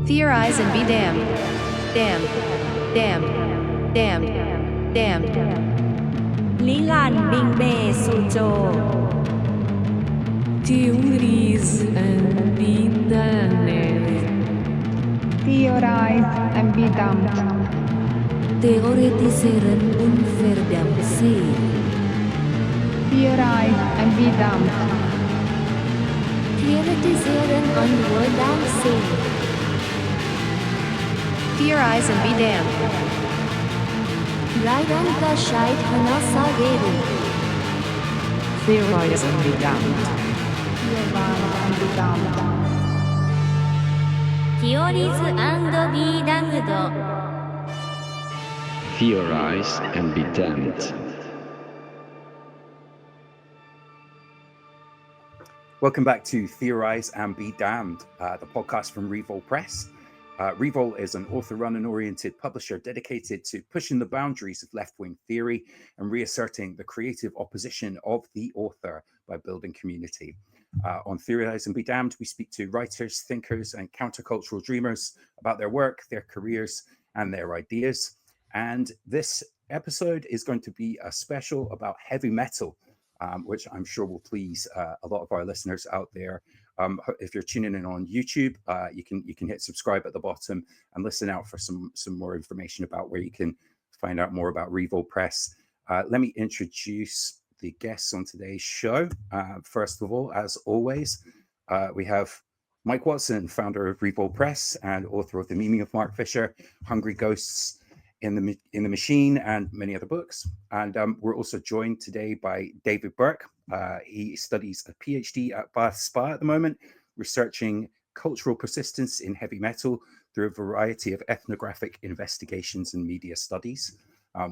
Theorize and be damned. Damned. Damned. Damned. Damned. Lilan Bing Be Sujo. Theorize and be damned. Theorize and be damned. Theoretiseren und verdammt sein. Theorize and be damned. Theoretisieren und verdammt sein. Theorize and be damned. Leidan Gescheit Hanasa Geru. Theorize and be damned. Theorize and be damned. Theorize and be damned. Theorize and be damned. Welcome back to Theorize and Be Damned, the podcast from Revol Press. Revol is an author-run and oriented publisher dedicated to pushing the boundaries of left-wing theory and reasserting the creative opposition of the author by building community. On Theorize and Be Damned, we speak to writers, thinkers, and countercultural dreamers about their work, their careers, and their ideas. And this episode is going to be a special about heavy metal, which I'm sure will please a lot of our listeners out there. If you're tuning in on YouTube, you can hit subscribe at the bottom and listen out for some more information about where you can find out more about Revol Press. Let me introduce the guests on today's show. First of all, as always, we have Mike Watson, founder of Revol Press and author of The Meaning of Mark Fisher, Hungry Ghosts in the Machine, and many other books. And we're also joined today by David Burke. He studies a PhD at Bath Spa at the moment, researching cultural persistence in heavy metal through a variety of ethnographic investigations and media studies,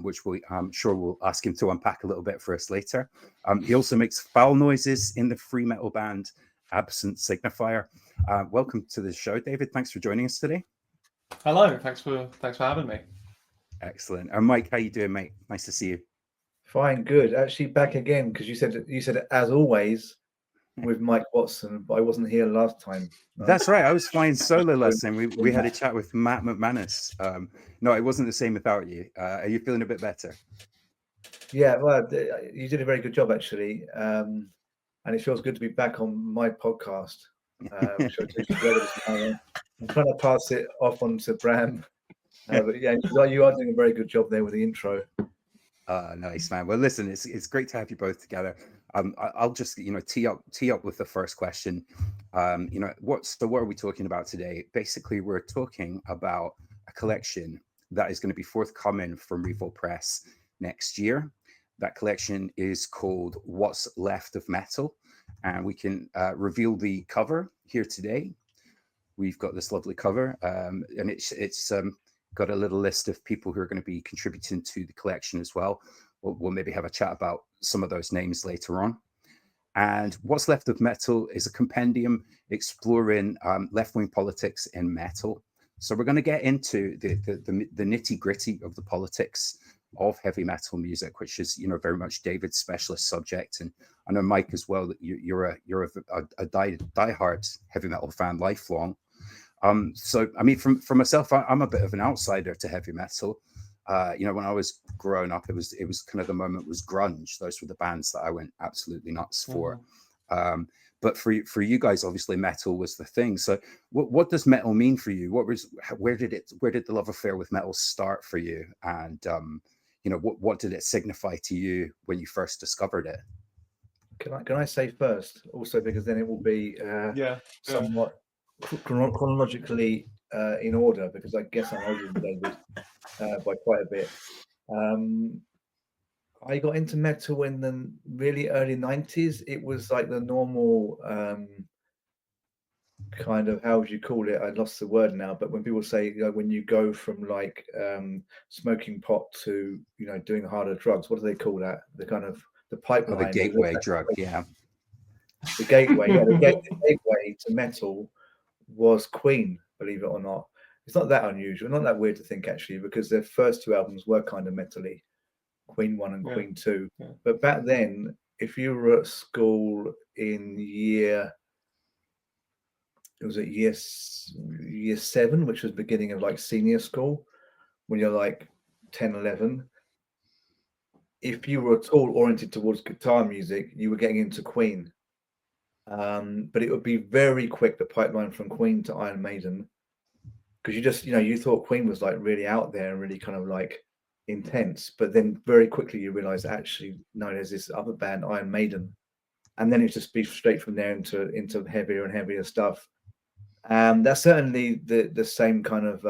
which I'm sure we'll ask him to unpack a little bit for us later. He also makes foul noises in the free metal band Absent Signifier. Welcome to the show, David. Thanks for joining us today. Hello, thanks for having me. Excellent. And Mike, how you doing, mate? Nice to see you. Fine, good. Actually, back again because you said as always with Mike Watson, but I wasn't here last time. That's right. I was flying solo last time. We had a chat with Matt McManus. No, it wasn't the same without you. Are you feeling a bit better? Yeah, well, you did a very good job actually, and it feels good to be back on my podcast. Which I do together this morning. I'm trying to pass it off on to Bram. But yeah, you are doing a very good job there with the intro. Nice, man. Well, listen, it's great to have you both together. I'll just tee up with the first question. What are we talking about today? Basically, we're talking about a collection that is going to be forthcoming from Revol Press next year. That collection is called What's Left of Metal, and we can reveal the cover here today. We've got this lovely cover, and it's got a little list of people who are going to be contributing to the collection as well. We'll maybe have a chat about some of those names later on. And What's Left of Metal is a compendium exploring left-wing politics in metal. So we're going to get into the nitty-gritty of the politics of heavy metal music, which is very much David's specialist subject. And I know Mike as well, that you're a diehard heavy metal fan, lifelong. So I mean, for myself, I'm a bit of an outsider to heavy metal. When I was growing up, it was kind of the moment was grunge. Those were the bands that I went absolutely nuts for. Mm-hmm. But for you guys, obviously metal was the thing. So what does metal mean for you? Where did the love affair with metal start for you? And what did it signify to you when you first discovered it? Can I say first also, because then it will be somewhat chronologically in order, because I guess I'm older than David by quite a bit. I got into metal in the really early 90s. It was like the normal kind of, how would you call it? I lost the word now, but when people say, when you go from like smoking pot to, doing harder drugs, what do they call that? The kind of the pipeline. The gateway drug, yeah. The gateway, the gateway to metal was Queen, believe it or not. It's not that unusual, not that weird to think actually, because their first two albums were kind of metally, Queen 1 and Queen 2. Yeah. But back then, if you were at school in year year 7, which was beginning of like senior school, when you're like 10, 11. If you were at all oriented towards guitar music, you were getting into Queen. But it would be very quick, the pipeline from Queen to Iron Maiden, because you just, you thought Queen was like really out there and really kind of like intense, but then very quickly you realize actually no, there's this other band, Iron Maiden, and then it's just be straight from there into heavier and heavier stuff. That's certainly the same kind of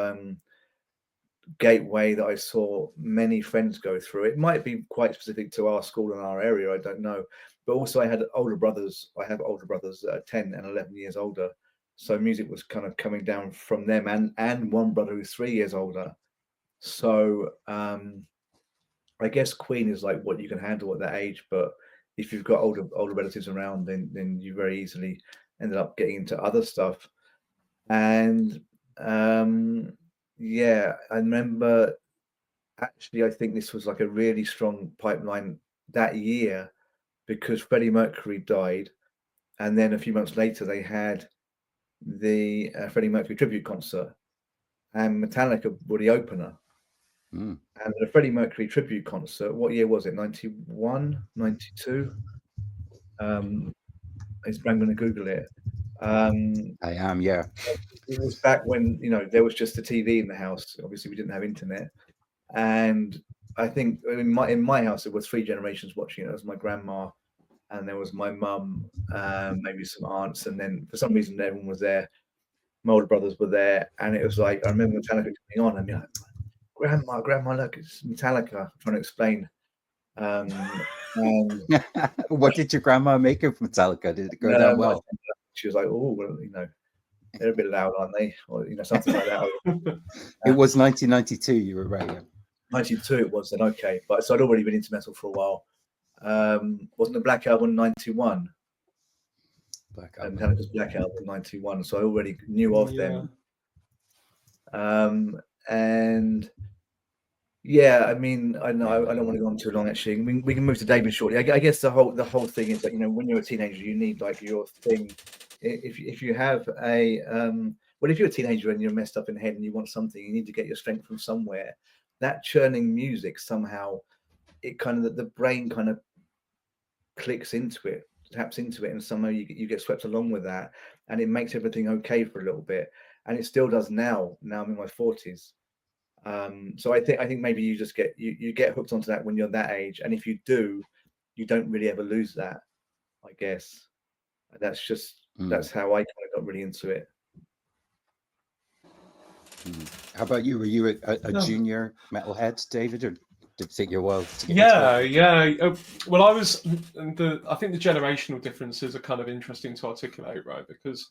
gateway that I saw many friends go through. It might be quite specific to our school and our area, I don't know. But also I had older brothers. I have older brothers that are 10 and 11 years older. So music was kind of coming down from them, and one brother who's 3 years older. So I guess Queen is like what you can handle at that age. But if you've got older relatives around, then you very easily ended up getting into other stuff. And yeah, I remember actually, I think this was like a really strong pipeline that year, because Freddie Mercury died, and then a few months later they had the Freddie Mercury tribute concert, and Metallica were the opener. And the Freddie Mercury tribute concert, what year was it? 91, 92? Is Bram going to Google it? I am, yeah. It was back when there was just the TV in the house. Obviously, we didn't have internet, and I think in my house there were 3 generations watching it. There was my grandma, and there was my mum, maybe some aunts, and then for some reason everyone was there. My older brothers were there, and it was like I remember Metallica coming on, and you're like, Grandma, look, it's Metallica. I'm trying to explain. And what did your grandma make of Metallica? Did it go down well? She was like, oh, well, they're a bit loud, aren't they? Or something like that. It was 1992. You were right. Yeah. 92 it was then, okay. But so I'd already been into metal for a while. Wasn't the Black Album 91? Black Album. Metallica's Black Album 91. So I already knew of them. And yeah, I mean, I know I don't want to go on too long. Actually, we can move to David shortly. I guess the whole thing is that when you're a teenager, you need like your thing. If you have a if you're a teenager and you're messed up in the head and you want something, you need to get your strength from somewhere. That churning music somehow, it kind of the brain kind of clicks into it, taps into it, and somehow you get swept along with that, and it makes everything okay for a little bit. And it still does now. Now I'm in my 40s. So I think maybe you just get hooked onto that when you're that age, and if you do, you don't really ever lose that. I guess that's just that's how I kind of got really into it. How about you? Were you a junior metalhead, David, or did it take you a while to get into it? Well, I think the generational differences are kind of interesting to articulate, right? Because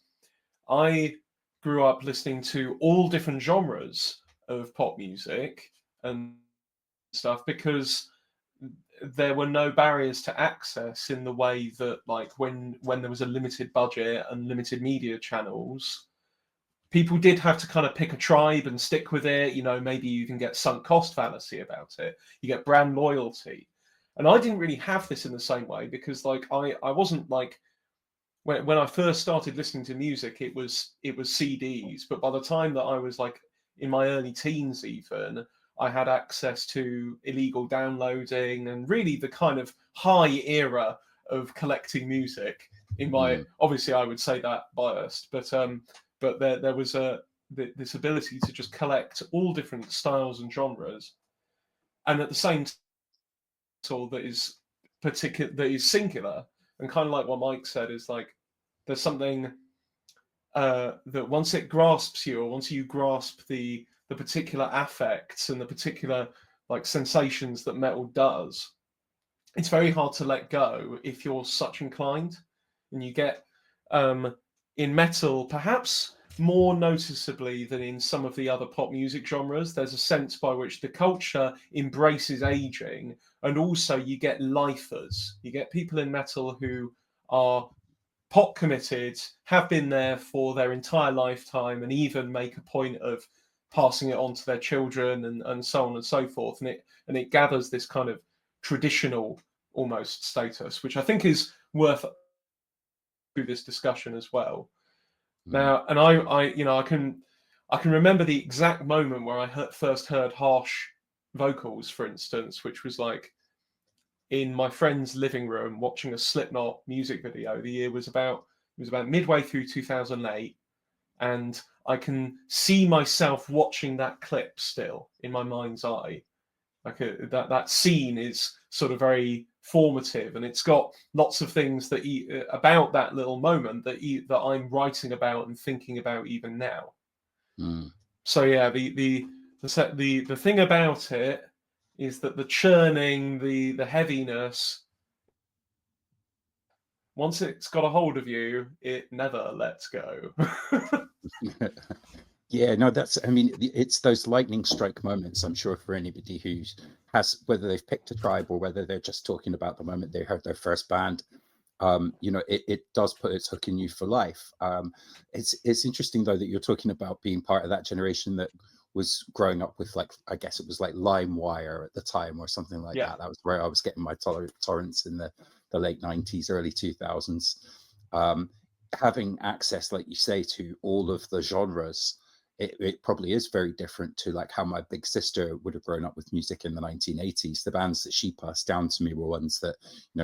I grew up listening to all different genres of pop music and stuff, because there were no barriers to access in the way that, like, when there was a limited budget and limited media channels, people did have to kind of pick a tribe and stick with it. Maybe you can get sunk cost fallacy about it. You get brand loyalty. And I didn't really have this in the same way, because like I wasn't like, when I first started listening to music, it was CDs. But by the time that I was like in my early teens even, I had access to illegal downloading and really the kind of high era of collecting music. In my obviously I would say that biased, but there was this ability to just collect all different styles and genres, and at the same time that is singular, and kind of like what Mike said, is like there's something that once it grasps you, or once you grasp the particular affects and the particular like sensations that metal does, it's very hard to let go if you're such inclined. And you get in metal, perhaps more noticeably than in some of the other pop music genres, there's a sense by which the culture embraces aging, and also you get lifers. You get people in metal who are pop committed, have been there for their entire lifetime, and even make a point of passing it on to their children and so on and so forth. And it gathers this kind of traditional almost status, which I think is worth through this discussion as well. Now, and I I can remember the exact moment where I first heard harsh vocals, for instance, which was like in my friend's living room watching a Slipknot music video. The year was about midway through 2008, and I can see myself watching that clip still in my mind's eye. Like that scene is sort of very formative, and it's got lots of things that about that little moment that I'm writing about and thinking about even now. So yeah, the thing about it is that the churning, the heaviness, once it's got a hold of you, it never lets go. Yeah, no, I mean, it's those lightning strike moments, I'm sure, for anybody who has, whether they've picked a tribe or whether they're just talking about the moment they heard their first band, it does put its hook in you for life. It's interesting, though, that you're talking about being part of that generation that was growing up with, like, I guess it was like LimeWire at the time or something like that. That was where I was getting my torrents in the late 90s, early 2000s. Having access, like you say, to all of the genres, it probably is very different to like how my big sister would have grown up with music in the 1980s. The bands that she passed down to me were ones that,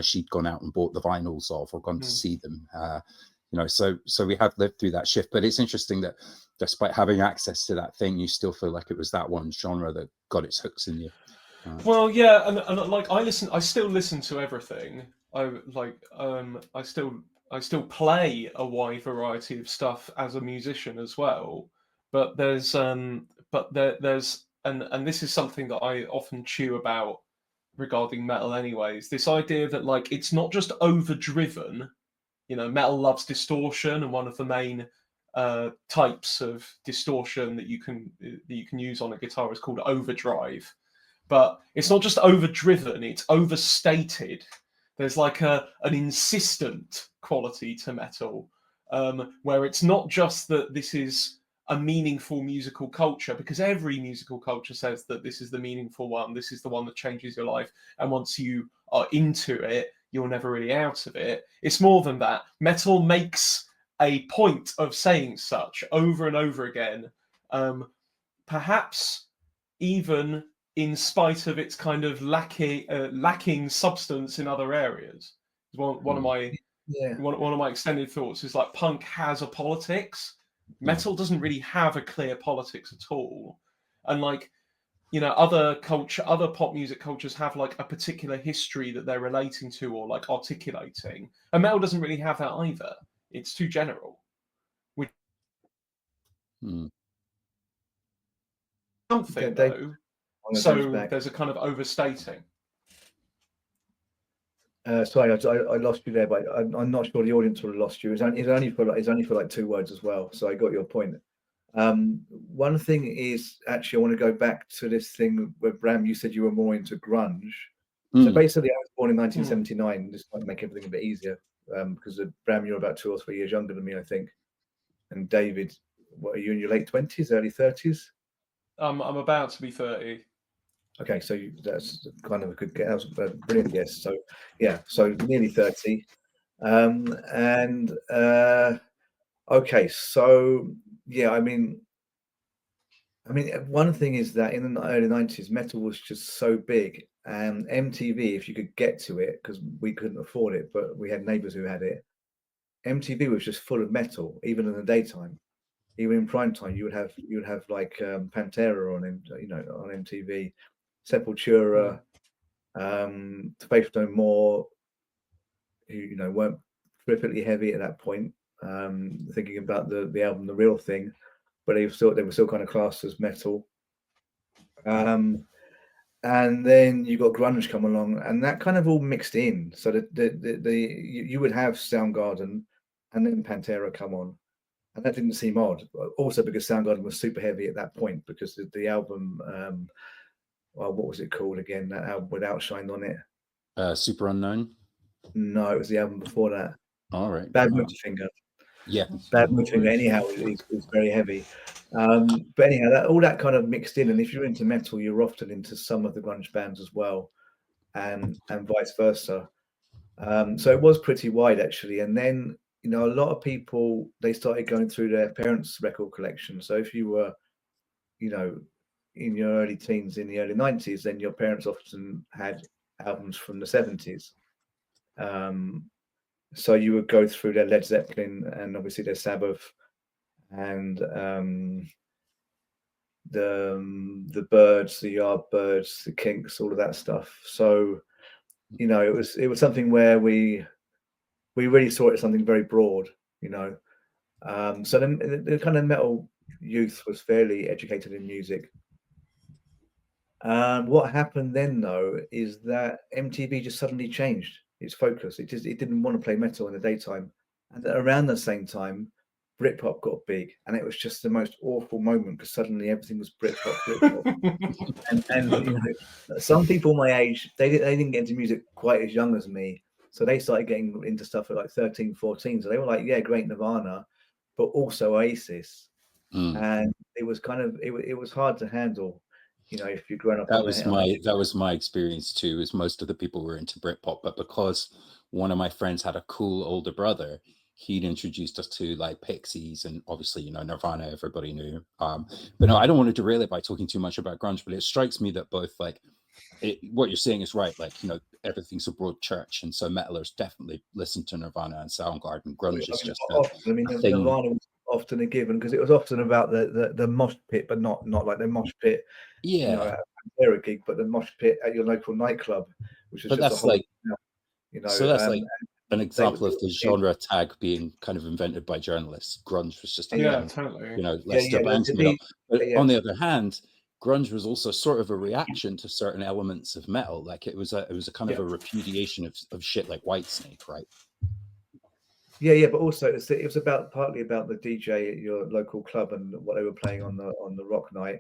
she'd gone out and bought the vinyls of or gone to see them. So we have lived through that shift. But it's interesting that despite having access to that thing, you still feel like it was that one genre that got its hooks in you. Well, yeah, and like I still listen to everything. I still play a wide variety of stuff as a musician as well. But there's and this is something that I often chew about regarding metal anyways, this idea that like it's not just overdriven. Metal loves distortion, and one of the main types of distortion that you can use on a guitar is called overdrive. But it's not just overdriven, it's overstated. There's like an insistent quality to metal, where it's not just that this is a meaningful musical culture, because every musical culture says that this is the meaningful one, this is the one that changes your life, and once you are into it, you're never really out of it. It's more than that. Metal makes a point of saying such over and over again, perhaps even in spite of its kind of lacking substance in other areas. One of my extended thoughts is like punk has a politics. Metal doesn't really have a clear politics at all, and like other pop music cultures have like a particular history that they're relating to or like articulating, and metal doesn't really have that either. It's too general. Something though. So there's a kind of overstating. Sorry, I lost you there, but I'm not sure the audience would have lost you. It's only for like 2 words as well. So I got your point. One thing is actually I want to go back to this thing where Bram, you said you were more into grunge. So basically, I was born in 1979. This might make everything a bit easier because Bram, you're about 2 or 3 years younger than me, I think. And David, what are you in your late 20s, early 30s? I'm about to be 30. Okay, so that's kind of a good guess. That was a brilliant guess. So yeah, so nearly 30. Okay, so yeah, I mean, one thing is that in the early 90s, metal was just so big, and MTV, if you could get to it, because we couldn't afford it, but we had neighbors who had it. MTV was just full of metal, even in the daytime. Even in prime time, you would have like Pantera on MTV, Sepultura, Faith No More, who weren't terrifically heavy at that point. Thinking about the album The Real Thing, but they were still kind of classed as metal. And then you got grunge come along, and that kind of all mixed in. So you would have Soundgarden, and then Pantera come on. And that didn't seem odd, also because Soundgarden was super heavy at that point, because the album, what was it called again? That album with Outshine on it. Super Unknown? No, it was the album before that. All right. Bad Motorfinger. Yeah. Bad Motorfinger, anyhow, is very heavy. But anyhow, all that kind of mixed in. And if you're into metal, you're often into some of the grunge bands as well, and vice versa. So it was pretty wide, actually. And then a lot of people, they started going through their parents' record collection. So if you were, in your early teens, in the early 90s, then your parents often had albums from the 70s. So you would go through their Led Zeppelin and obviously their Sabbath and the Byrds, the Yardbirds, the Kinks, all of that stuff. So, it was something where we really saw it as something very broad, So the kind of metal youth was fairly educated in music. What happened then, though, is that MTV just suddenly changed its focus. It didn't want to play metal in the daytime, and around the same time, Britpop got big, and it was just the most awful moment because suddenly everything was Britpop. and some people my age, they didn't get into music quite as young as me, so they started getting into stuff at like 13, 14. So they were like, yeah, great Nirvana, but also Oasis, and it was kind of it was hard to handle. If you'd grown up, that was my experience too. Is most of the people were into Britpop, but because one of my friends had a cool older brother, he'd introduced us to like Pixies and obviously Nirvana. Everybody knew. But no, I don't want to derail it by talking too much about grunge. But it strikes me that both what you're saying is right. Like everything's a broad church, and so metalers definitely listen to Nirvana and Soundgarden. Grunge is just a thing. Nirvana was often a given because it was often about the mosh pit, but not like the mosh pit. Yeah, at a gig, but the mosh pit at your local nightclub, which is but just that's like, so that's like an example of the genre tag being kind of invented by journalists. Grunge was just totally. Leicester bands. But on the other hand, grunge was also sort of a reaction to certain elements of metal. Like it was a kind of a repudiation of shit like Whitesnake, right? Yeah, but also it was partly about the DJ at your local club and what they were playing on the rock night,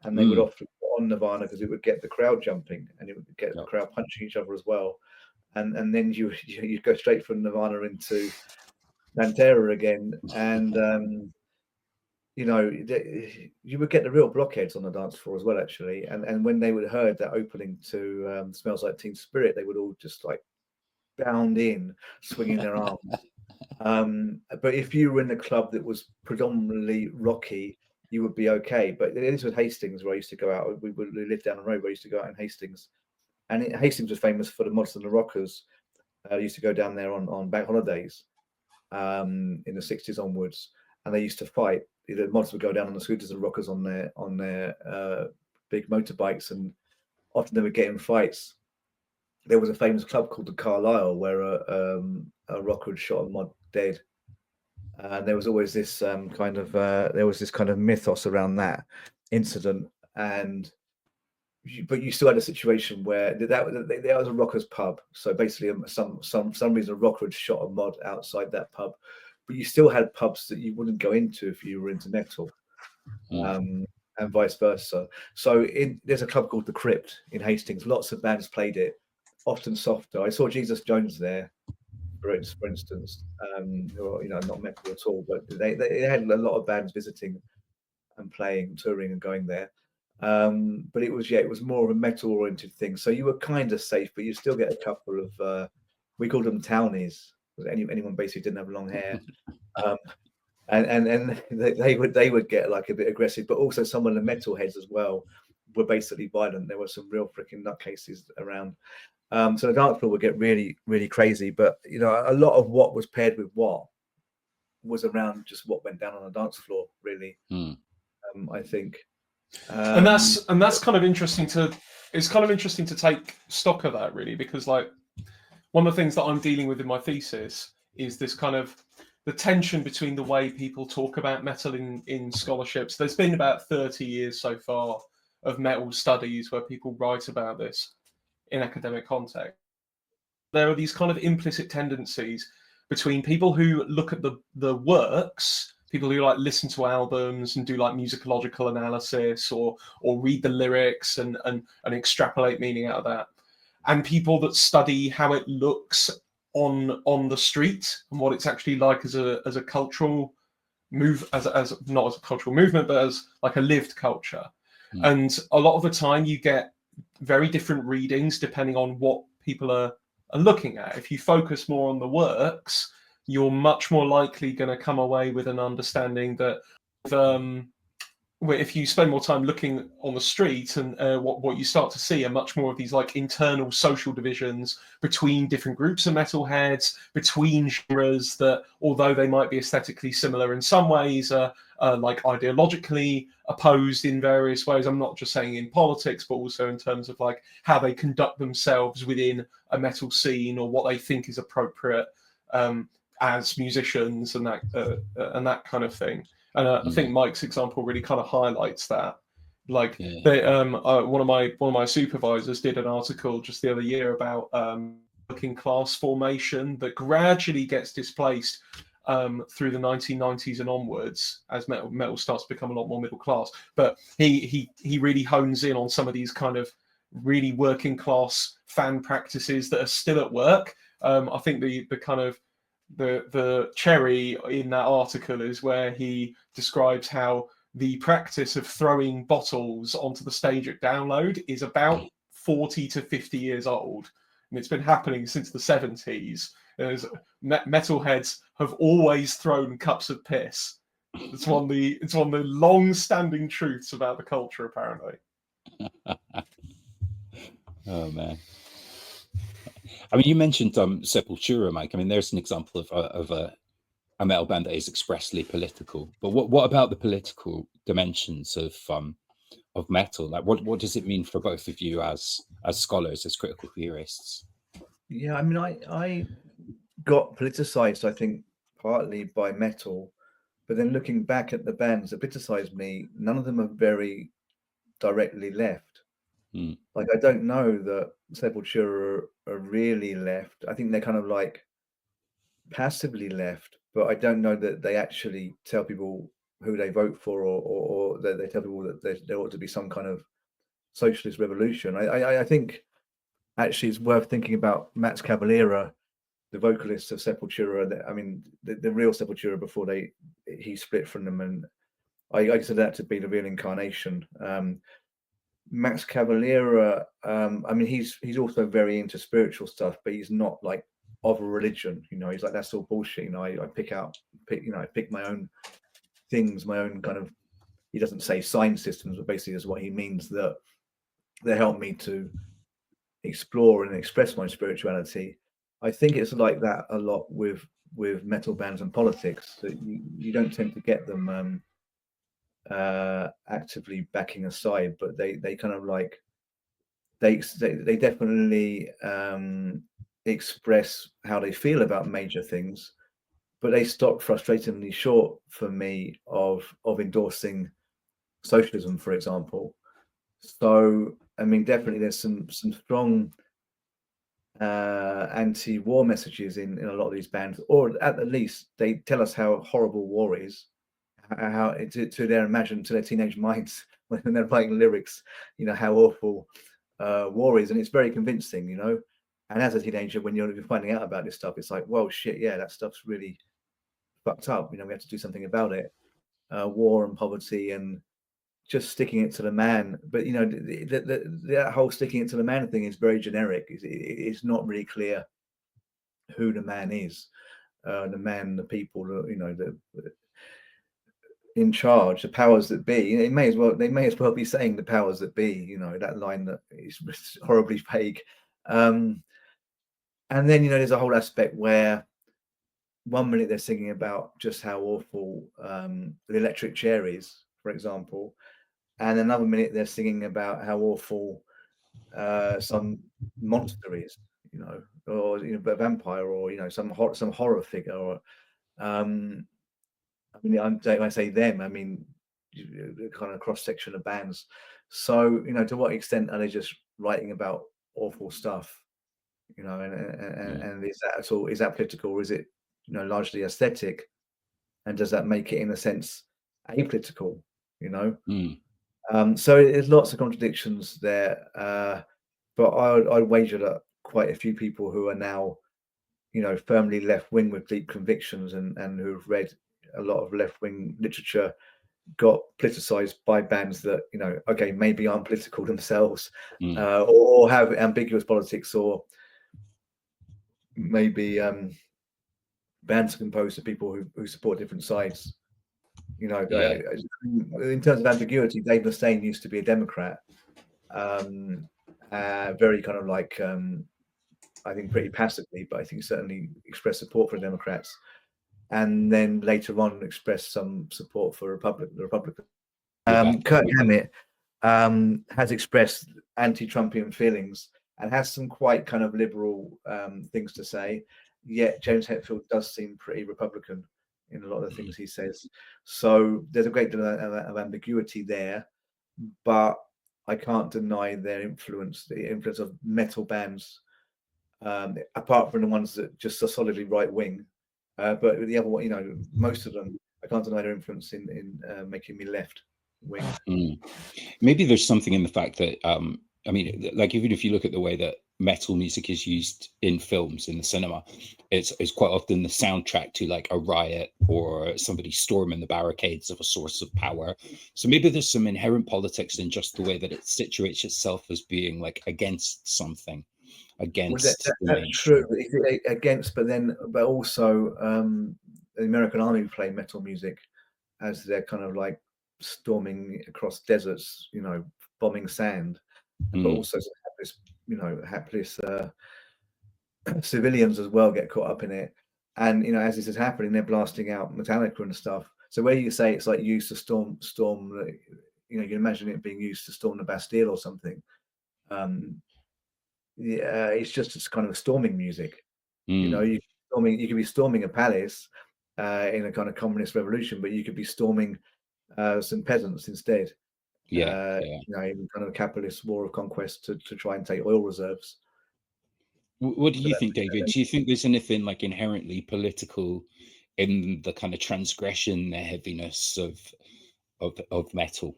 and they would often put on Nirvana because it would get the crowd jumping and it would get the crowd punching each other as well, and then you go straight from Nirvana into Pantera again, and you would get the real blockheads on the dance floor as well, actually, and when they would heard that opening to Smells Like Teen Spirit, they would all just like bound in, swinging their arms. But if you were in a club that was predominantly rocky, you would be okay. But this was Hastings, where I used to go out. We lived down the road where I used to go out in Hastings, and Hastings was famous for the Mods and the Rockers. I used to go down there on bank holidays in the 60s onwards, and they used to fight. The Mods would go down on the scooters and Rockers on their big motorbikes, and often they would get in fights. There was a famous club called the Carlisle where a rocker had shot a mod dead, and there was always this kind of mythos around that incident. But you still had a situation where that was a rocker's pub, so basically some reason a rocker had shot a mod outside that pub, but you still had pubs that you wouldn't go into if you were into metal. And vice versa. So there's a club called the Crypt in Hastings. Lots of bands played it, often softer. I saw Jesus Jones there, for instance, who are, not metal at all, but they had a lot of bands visiting and playing, touring and going there. But it was more of a metal oriented thing. So you were kind of safe, but you still get a couple of we called them townies, because anyone basically didn't have long hair. And they would get like a bit aggressive, but also some of the metalheads as well were basically violent. There were some real freaking nutcases around. So the dance floor would get really, really crazy. But a lot of what was paired with what was around just what went down on the dance floor, really. I think. And that's kind of interesting to take stock of that, really, because like one of the things that I'm dealing with in my thesis is this kind of the tension between the way people talk about metal in scholarships. There's been about 30 years so far of metal studies where people write about this in academic context. There are these kind of implicit tendencies between people who look at the works, people who like listen to albums and do like musicological analysis or read the lyrics and extrapolate meaning out of that, and people that study how it looks on the street and what it's actually like as a cultural move, as not as a cultural movement, but as like a lived culture. And a lot of the time you get very different readings depending on what people are looking at. If you focus more on the works, you're much more likely going to come away with an understanding that where if you spend more time looking on the street, and what you start to see are much more of these like internal social divisions between different groups of metalheads, between genres that, although they might be aesthetically similar in some ways, are like ideologically opposed in various ways. I'm not just saying in politics, but also in terms of like how they conduct themselves within a metal scene, or what they think is appropriate as musicians, and that kind of thing. And I think Mike's example really kind of highlights that. Like, they, one of my supervisors did an article just the other year about working class formation that gradually gets displaced through the 1990s and onwards as metal starts to become a lot more middle class. But he really hones in on some of these kind of really working class fan practices that are still at work. I think the kind of the cherry in that article is where he describes how the practice of throwing bottles onto the stage at download is about 40 to 50 years old, and it's been happening since the 70s. Metalheads have always thrown cups of piss. It's one of the long-standing truths about the culture, apparently. Oh man. I mean, you mentioned Sepultura, Mike. I mean, there's an example of a metal band that is expressly political. But what about the political dimensions of metal? Like, what does it mean for both of you as scholars, as critical theorists? Yeah, I mean, I got politicized, I think, partly by metal, but then looking back at the bands that politicized me, none of them are very directly left. Like, I don't know that Sepultura are really left. I think they're kind of like passively left, but I don't know that they actually tell people who they vote for, or that they tell people that there ought to be some kind of socialist revolution. I think actually it's worth thinking about Max Cavalera, the vocalist of Sepultura. I mean, the real Sepultura before he split from them, and I consider that to be the real incarnation. Max Cavalera, I mean, he's also very into spiritual stuff, but he's not like of a religion. You know, he's like, that's all bullshit. You know, I pick my own things, my own kind of. He doesn't say sign systems, but basically is what he means, that they help me to explore and express my spirituality. I think it's like that a lot with metal bands and politics, that you don't tend to get them actively backing a side, but they kind of like they definitely express how they feel about major things, but they stop frustratingly short for me of endorsing socialism, for example. So I mean, definitely there's some strong anti-war messages in a lot of these bands, or at the least they tell us how horrible war is, how to their teenage minds when they're writing lyrics, you know, how awful war is, and it's very convincing, you know. And as a teenager, when you're finding out about this stuff, it's like, well, shit, yeah, that stuff's really fucked up. You know, we have to do something about it. War and poverty, and just sticking it to the man. But you know, that whole sticking it to the man thing is very generic. It's not really clear who the man is. The man, the people, you know, the in charge, the powers that be. They may as well be saying the powers that be. You know, that line that is horribly vague. And then, you know, there's a whole aspect where 1 minute they're singing about just how awful the electric chair is, for example, and another minute they're singing about how awful some monster is, you know, or you know, a vampire, or you know, some horror figure. Or I mean, when I say them, I mean kind of cross section of bands. So you know, to what extent are they just writing about awful stuff? You know, and is that at all? Is that political, or is it, you know, largely aesthetic? And does that make it, in a sense, apolitical? You know, so there's lots of contradictions there. But I wager that quite a few people who are now, you know, firmly left wing with deep convictions and who've read a lot of left wing literature got politicized by bands that, you know, okay, maybe aren't political themselves, or have ambiguous politics, or maybe bands are composed of people who support different sides. You know, Yeah. in terms of ambiguity, Dave Mustaine used to be a Democrat, very kind of like, I think pretty passively, but I think certainly expressed support for the Democrats, and then later on expressed some support for the Republicans. Kurt Hammett has expressed anti-Trumpian feelings and has some quite kind of liberal things to say, yet James Hetfield does seem pretty Republican in a lot of the things he says. So there's a great deal of ambiguity there, but I can't deny their influence, the influence of metal bands, apart from the ones that just are solidly right wing. But the other one, you know, most of them, I can't deny their influence in making me left wing. Maybe there's something in the fact that I mean, like, even if you look at the way that metal music is used in films, in the cinema, it's quite often the soundtrack to like a riot or somebody storming the barricades of a source of power. So maybe there's some inherent politics in just the way that it situates itself as being like against something, against. That's true. Against, but also the American Army play metal music as they're kind of like storming across deserts, you know, bombing sand. But also hapless civilians as well get caught up in it. And, you know, as this is happening, they're blasting out Metallica and stuff. So where you say it's like used to storm, you know, you imagine it being used to storm the Bastille or something. It's just kind of storming music. You know, you could be storming a palace in a kind of communist revolution, but you could be storming some peasants instead. You know, in kind of a capitalist war of conquest to try and take oil reserves. What do you think, David? Do you think there's anything like inherently political in the kind of transgression, the heaviness of metal?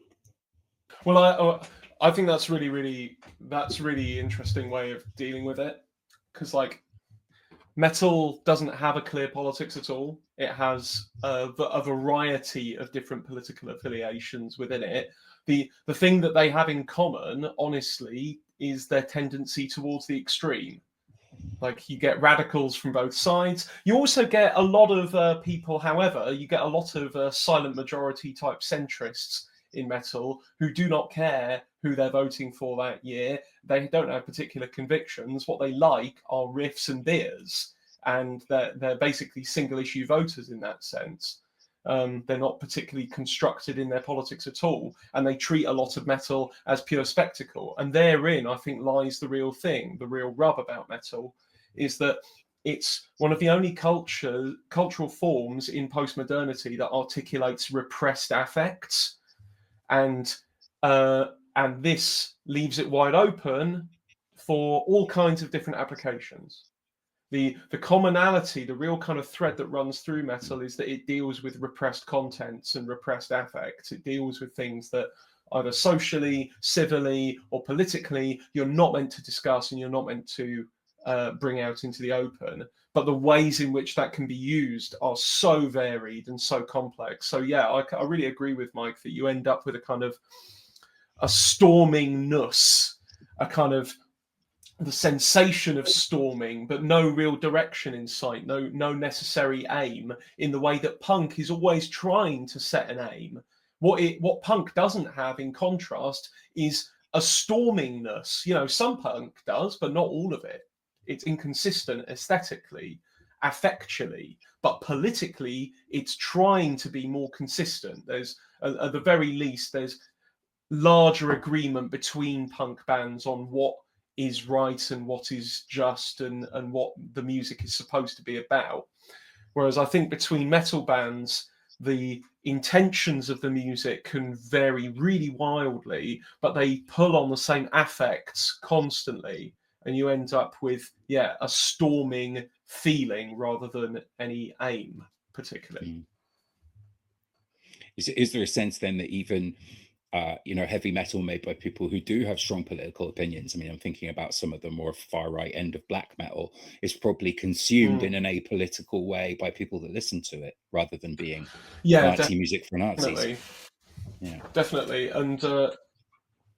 Well, I think that's really interesting way of dealing with it, because like metal doesn't have a clear politics at all. It has a variety of different political affiliations within it. The thing that they have in common, honestly, is their tendency towards the extreme. Like, you get radicals from both sides. You also get a lot of people, however, you get a lot of silent majority type centrists in metal who do not care who they're voting for that year. They don't have particular convictions. What they like are riffs and beers, and they're basically single issue voters in that sense. They're not particularly constructed in their politics at all, and they treat a lot of metal as pure spectacle. And therein, I think, lies the real thing. The real rub about metal is that it's one of the only cultural forms in postmodernity that articulates repressed affects, and this leaves it wide open for all kinds of different applications. The commonality, the real kind of thread that runs through metal is that it deals with repressed contents and repressed affects. It deals with things that either socially, civilly, or politically you're not meant to discuss and you're not meant to bring out into the open. But the ways in which that can be used are so varied and so complex. So yeah, I really agree with Mike that you end up with a kind of a stormingness, a kind of the sensation of storming, but no real direction in sight, no necessary aim, in the way that punk is always trying to set an aim. What punk doesn't have, in contrast, is a stormingness. You know, some punk does, but not all of it. It's inconsistent aesthetically, affectually, but politically, it's trying to be more consistent. There's, at the very least, there's larger agreement between punk bands on what is right and what is just and what the music is supposed to be about. Whereas I think between metal bands, the intentions of the music can vary really wildly, but they pull on the same affects constantly, and you end up with a storming feeling rather than any aim particularly. Is there a sense then that even heavy metal made by people who do have strong political opinions, I mean, I'm thinking about some of the more far right end of black metal, is probably consumed in an apolitical way by people that listen to it, rather than being Nazi music for Nazis? Definitely. And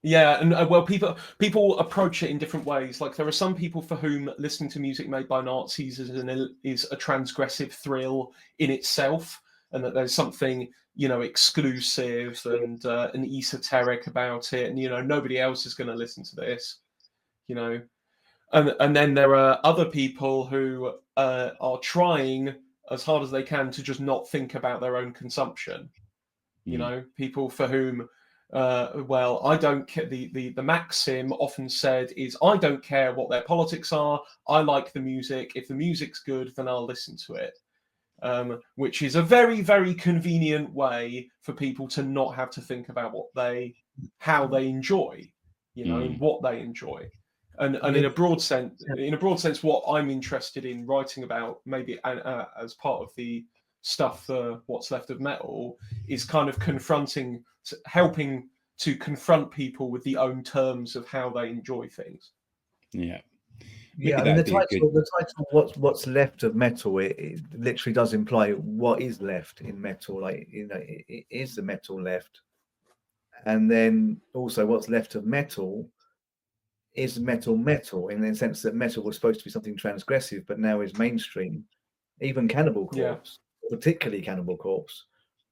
Yeah, and well, people approach it in different ways. Like there are some people for whom listening to music made by Nazis is a transgressive thrill in itself, and that there's something exclusive and esoteric about it, and nobody else is going to listen to this, and then there are other people who are trying as hard as they can to just not think about their own consumption. People for whom I don't care. The maxim often said is, I don't care what their politics are. I like the music. If the music's good, then I'll listen to it. Which is a very, very convenient way for people to not have to think about how they enjoy, and what they enjoy. And in a broad sense, what I'm interested in writing about, maybe as part of the stuff for What's Left of Metal, is kind of helping to confront people with the own terms of how they enjoy things. Yeah. I mean, the title "What's Left of Metal" it literally does imply what is left in metal. Like, is the metal left? And then also, what's left of metal is metal in the sense that metal was supposed to be something transgressive, but now is mainstream. Even Cannibal Corpse, particularly Cannibal Corpse,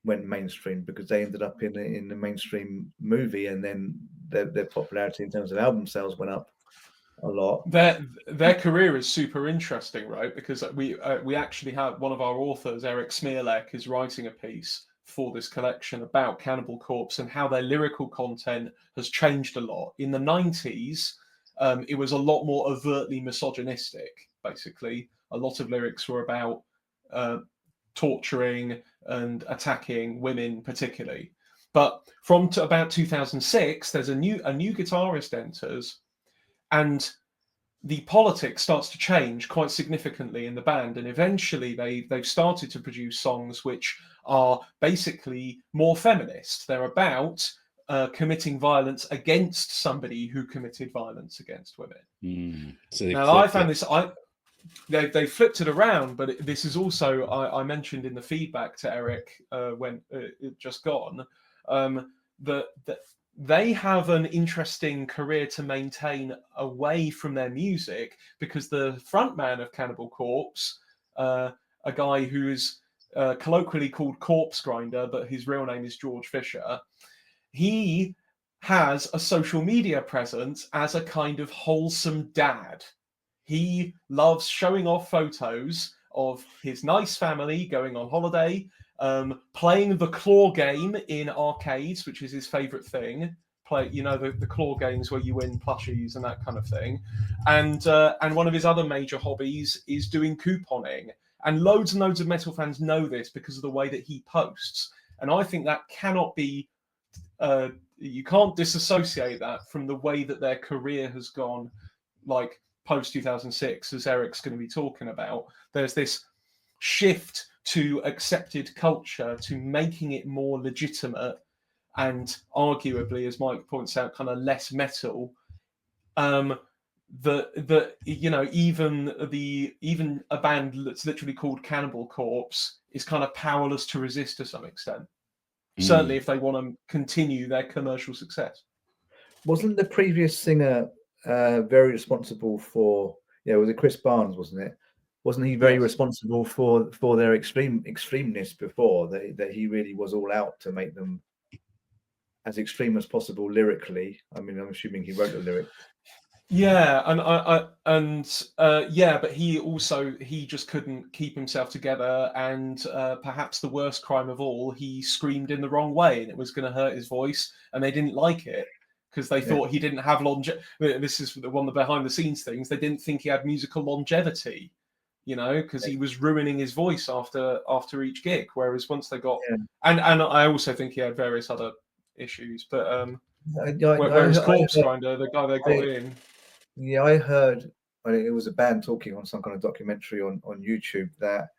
went mainstream because they ended up in the mainstream movie, and then their popularity in terms of album sales went up a lot. Their career is super interesting, right? Because we actually have one of our authors, Eric Smialek, is writing a piece for this collection about Cannibal Corpse and how their lyrical content has changed a lot. In the 90s, it was a lot more overtly misogynistic. Basically, a lot of lyrics were about torturing and attacking women, particularly. But from about 2006, there's a new guitarist enters, and the politics starts to change quite significantly in the band, and eventually they've started to produce songs which are basically more feminist. They're about committing violence against somebody who committed violence against women. So now I found this. They flipped it around, but this is also I mentioned in the feedback to Eric when it just gone that they have an interesting career to maintain away from their music, because the frontman of Cannibal Corpse, a guy who is colloquially called Corpse Grinder, but his real name is George Fisher, he has a social media presence as a kind of wholesome dad. He loves showing off photos of his nice family going on holiday, playing the claw game in arcades, which is his favorite thing. The claw games where you win plushies and that kind of thing. And one of his other major hobbies is doing couponing. And loads of metal fans know this because of the way that he posts. And I think that cannot be, you can't disassociate that from the way that their career has gone, like post 2006, as Eric's going to be talking about. There's this shift to accepted culture, to making it more legitimate and arguably, as Mike points out, kind of less metal. Even a band that's literally called Cannibal Corpse is kind of powerless to resist to some extent. Certainly, if they want to continue their commercial success. Wasn't the previous singer very responsible for? Was it Chris Barnes? Wasn't it? Wasn't he very responsible for their extremeness before? That he really was all out to make them as extreme as possible lyrically. I mean, I'm assuming he wrote the lyrics. Yeah, but he just couldn't keep himself together, and perhaps the worst crime of all, he screamed in the wrong way, and it was going to hurt his voice, and they didn't like it because they thought he didn't have longevity. This is one of the behind the scenes things. They didn't think he had musical longevity, because he was ruining his voice after each gig. Whereas once they got, and I also think he had various other issues, but whereas Corpse Grinder, the guy they got in. Yeah, I heard it was a band talking on some kind of documentary on YouTube that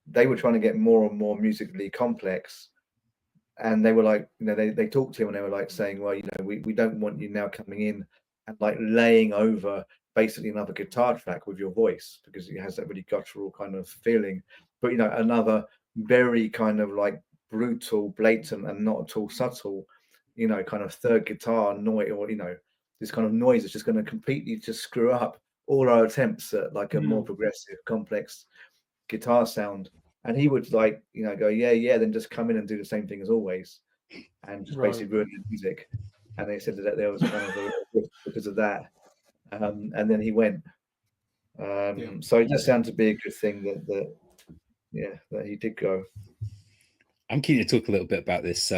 they were trying to get more and more musically complex, and they were like, they talked to him and they were like saying, well, we don't want you now coming in and like laying over basically another guitar track with your voice, because it has that really guttural kind of feeling, but another very kind of like brutal, blatant, and not at all subtle, kind of third guitar noise, or this kind of noise is just going to completely just screw up all our attempts at like a more progressive, complex guitar sound. And he would like, go, yeah, then just come in and do the same thing as always, and just basically ruin the music. And they said that there was kind of a rift because of that. And then he went. So it does sound to be a good thing that he did go. I'm keen to talk a little bit about this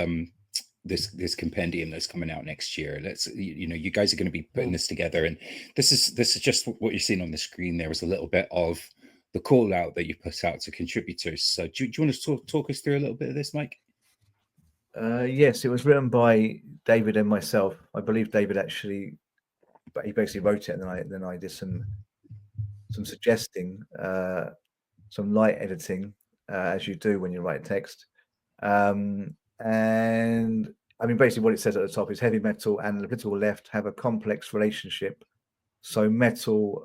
this compendium that's coming out next year. Let's you guys are going to be putting this together, and this is just what you're seeing on the screen. There was a little bit of the call out that you put out to contributors. So do you want to talk us through a little bit of this, Mike? Yes, it was written by David and myself. I believe David actually, but he basically wrote it, and then I did some suggesting, some light editing, as you do when you write text. And I mean, basically what it says at the top is heavy metal and the political left have a complex relationship. So metal,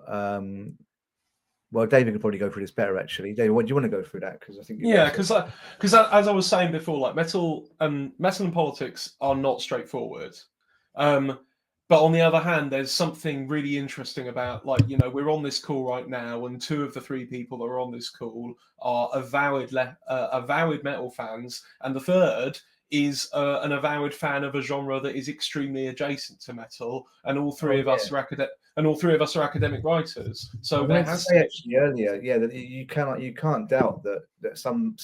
well, David could probably go through this better, actually. David, what do you want to go through that? Because I think because as I was saying before, like metal and politics are not straightforward. But on the other hand, there's something really interesting about, like, we're on this call right now, and 2 of the 3 people that are on this call are avowed metal fans, and the third is an avowed fan of a genre that is extremely adjacent to metal, and all 3 of us are academic writers. So there has to be... actually earlier, that you can't doubt that some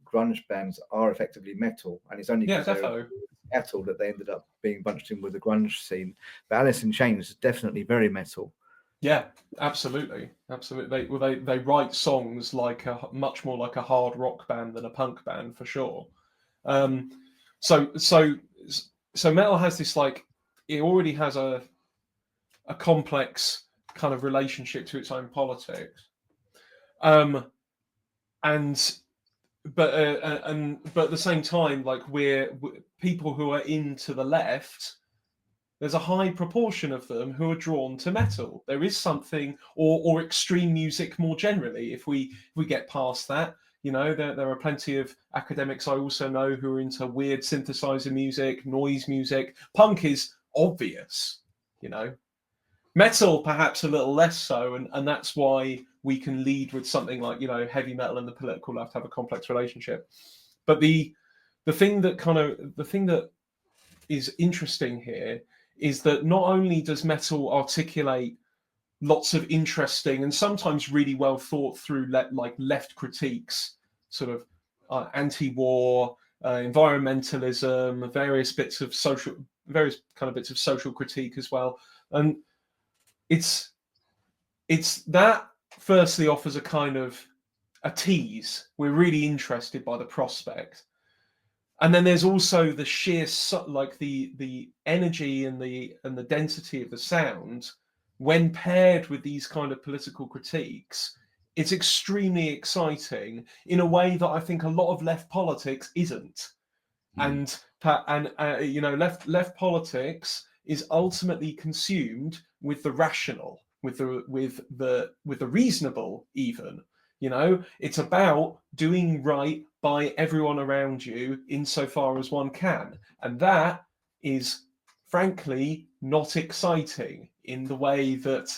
grunge bands are effectively metal, and it's only definitely metal that they ended up being bunched in with the grunge scene. But Alice in Chains is definitely very metal. Yeah, absolutely. They write songs like much more like a hard rock band than a punk band, for sure. So metal has this, like, it already has a complex kind of relationship to its own politics, but at the same time, like, we're people who are into the left. There's a high proportion of them who are drawn to metal. There is something, or extreme music more generally. If we get past that, there are plenty of academics I also know who are into weird synthesizer music, noise music. Punk is obvious, Metal perhaps a little less so, and that's why we can lead with something like, heavy metal and the political left have a complex relationship. But the thing that is interesting here is that not only does metal articulate lots of interesting and sometimes really well thought through left critiques, sort of anti-war, environmentalism, various kind of bits of social critique as well, and it's that firstly offers a kind of a tease. We're really interested by the prospect. And then there's also the sheer, like, the energy and the density of the sound when paired with these kind of political critiques. It's extremely exciting in a way that I think a lot of left politics isn't. And left politics is ultimately consumed with the rational, with the reasonable, even. It's about doing right by everyone around you insofar as one can, and that is frankly not exciting in the way that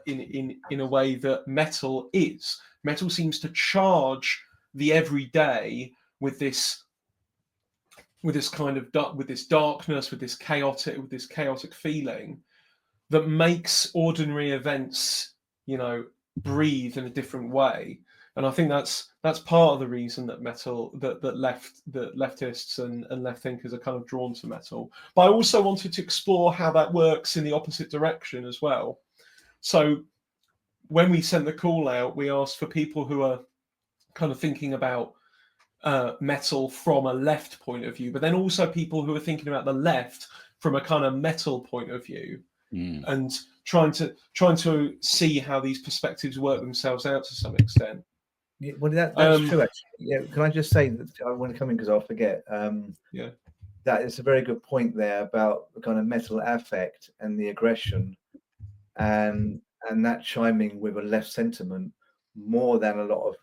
in a way that metal is. Metal seems to charge the everyday with this kind of with this darkness, with this chaotic feeling that makes ordinary events, breathe in a different way. And I think that's part of the reason that leftists and left thinkers are kind of drawn to metal. But I also wanted to explore how that works in the opposite direction as well. So when we sent the call out, we asked for people who are kind of thinking about metal from a left point of view, but then also people who are thinking about the left from a kind of metal point of view, and trying to see how these perspectives work themselves out to some extent. Yeah, well, that's true, actually. Yeah, can I just say that I want to come in because I'll forget. That is a very good point there about the kind of metal affect and the aggression, and that chiming with a left sentiment more than a lot of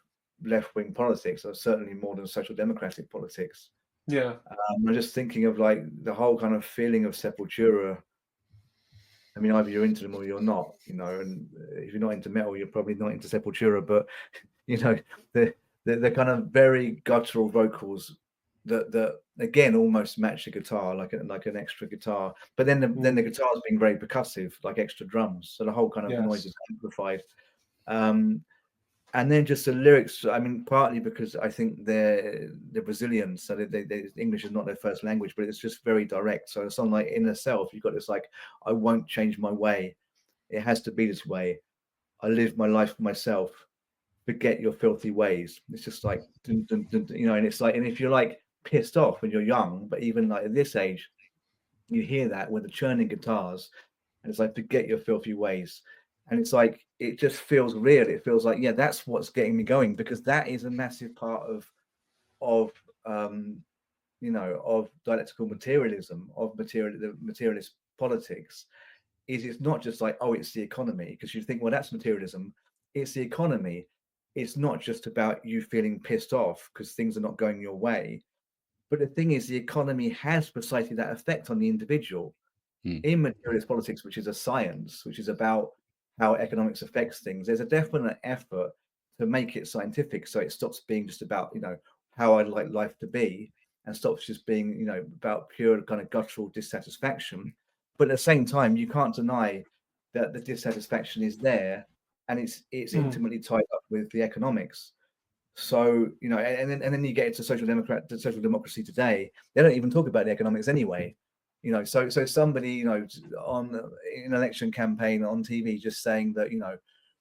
left-wing politics, or certainly more than social democratic politics. Yeah. I'm just thinking of like the whole kind of feeling of Sepultura. I mean, either you're into them or you're not, you know, and if you're not into metal, you're probably not into Sepultura, but you know, the kind of very guttural vocals that again almost match the guitar, like an extra guitar, but then the guitar's being very percussive, like extra drums, so the whole kind of noise is amplified. And then just the lyrics, I mean, partly because I think they're Brazilian, so English is not their first language, but it's just very direct. So a song like Inner Self, you've got this like, I won't change my way. It has to be this way. I live my life for myself. Forget your filthy ways. It's just like, dun, dun, dun, dun, you know, and it's like, and if you're like pissed off when you're young, but even like at this age, you hear that with the churning guitars, and it's like, forget your filthy ways. And it's like, it just feels real. It feels like, yeah, that's what's getting me going, because that is a massive part of you know, of dialectical materialism, of the materialist politics. Is it's not just like, oh, it's the economy, because you think, well, that's materialism. It's the economy. It's not just about you feeling pissed off because things are not going your way. But the thing is, the economy has precisely that effect on the individual. In materialist politics, which is a science, which is about how economics affects things, there's a definite effort to make it scientific, so it stops being just about, you know, how I'd like life to be, and stops just being, you know, about pure kind of guttural dissatisfaction. But at the same time, you can't deny that the dissatisfaction is there, and it's intimately tied up with the economics. So, you know, and then you get into social democracy today. They don't even talk about the economics anyway. You know, so somebody, you know, on an election campaign on TV just saying that, you know,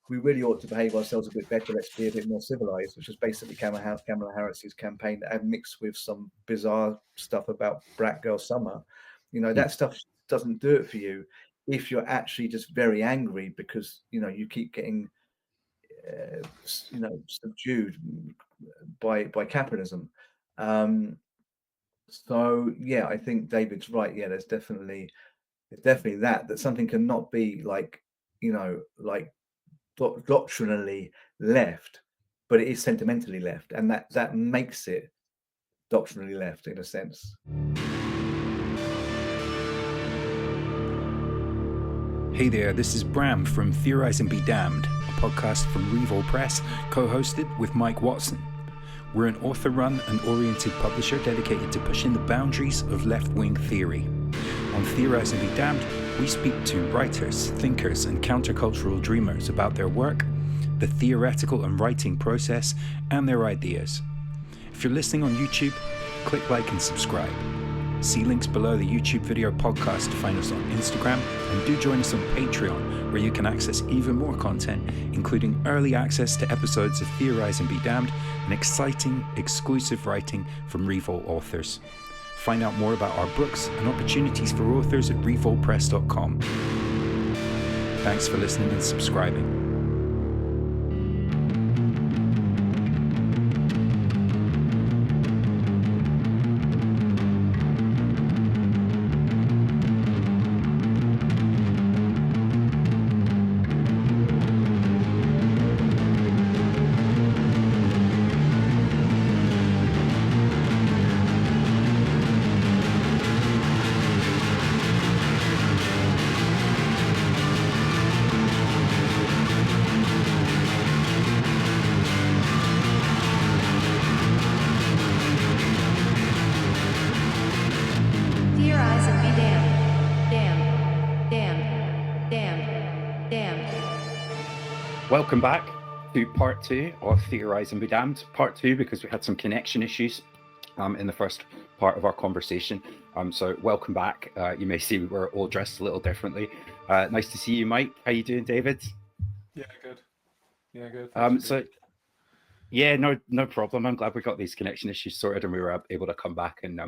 we really ought to behave ourselves a bit better. Let's be a bit more civilized, which was basically Kamala Harris's campaign that had mixed with some bizarre stuff about Brat Girl Summer. You know, that stuff doesn't do it for you if you're actually just very angry because, you know, you keep getting, you know, subdued by capitalism. So yeah, I think David's right. Yeah, there's definitely that something cannot be like, you know, like doctrinally left, but it is sentimentally left, and that makes it doctrinally left in a sense. Hey there, this is Bram from Theorize and Be Damned, a podcast from Revol Press, co-hosted with Mike Watson. We're an author-run and oriented publisher dedicated to pushing the boundaries of left-wing theory. On Theorize and Be Damned, we speak to writers, thinkers, and countercultural dreamers about their work, the theoretical and writing process, and their ideas. If you're listening on YouTube, click like and subscribe. See links below the YouTube video podcast to find us on Instagram, and do join us on Patreon, where you can access even more content, including early access to episodes of Theorize and Be Damned and exciting, exclusive writing from Revol authors. Find out more about our books and opportunities for authors at revolpress.com. Thanks for listening and subscribing. Welcome back to part 2 of Theorize and Be Damned. Part 2 because we had some connection issues in the first part of our conversation. So welcome back. You may see we were all dressed a little differently. Nice to see you, Mike. How you doing, David? Yeah, good. Yeah, good. No problem. I'm glad we got these connection issues sorted and we were able to come back and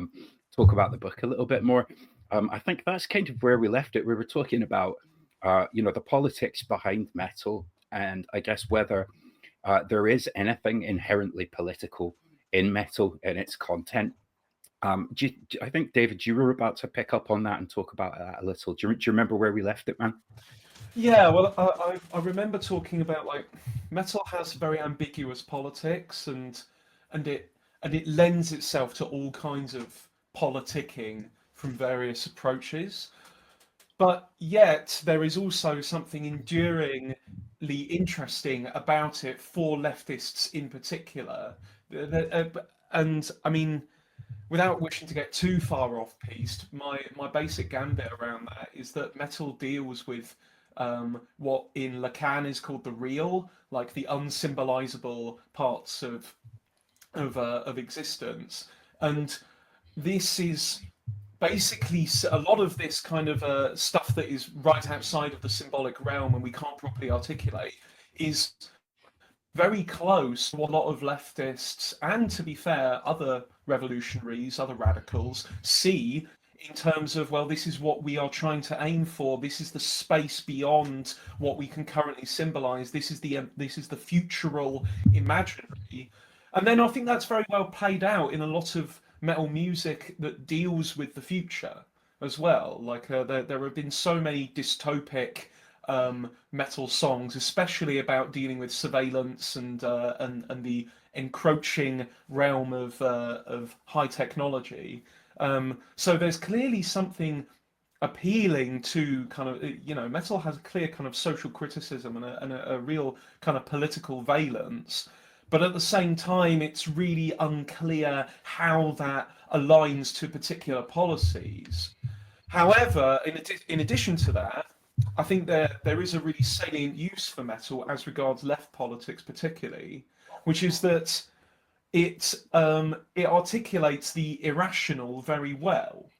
talk about the book a little bit more. I think that's kind of where we left it. We were talking about, the politics behind metal, and I guess whether there is anything inherently political in metal and its content. I think, David, you were about to pick up on that and talk about that a little. Do you remember where we left it, man? Yeah, well, I remember talking about, like, metal has very ambiguous politics, and and it lends itself to all kinds of politicking from various approaches. But yet there is also something enduringly interesting about it for leftists in particular. And I mean, without wishing to get too far off piste, my basic gambit around that is that metal deals with what in Lacan is called the real, like the unsymbolizable parts of existence, and this is basically a lot of this kind of stuff that is right outside of the symbolic realm and we can't properly articulate is very close to what a lot of leftists and, to be fair, other revolutionaries, other radicals see in terms of, well, this is what we are trying to aim for. This is the space beyond what we can currently symbolize. This is the futural imaginary. And then I think that's very well played out in a lot of metal music that deals with the future as well. Like there have been so many dystopic metal songs, especially about dealing with surveillance and the encroaching realm of high technology. So there's clearly something appealing to kind of, metal has a clear kind of social criticism and a real kind of political valence. But at the same time, it's really unclear how that aligns to particular policies. However, in addition to that, I think there is a really salient use for metal as regards left politics particularly, which is that it articulates the irrational very well,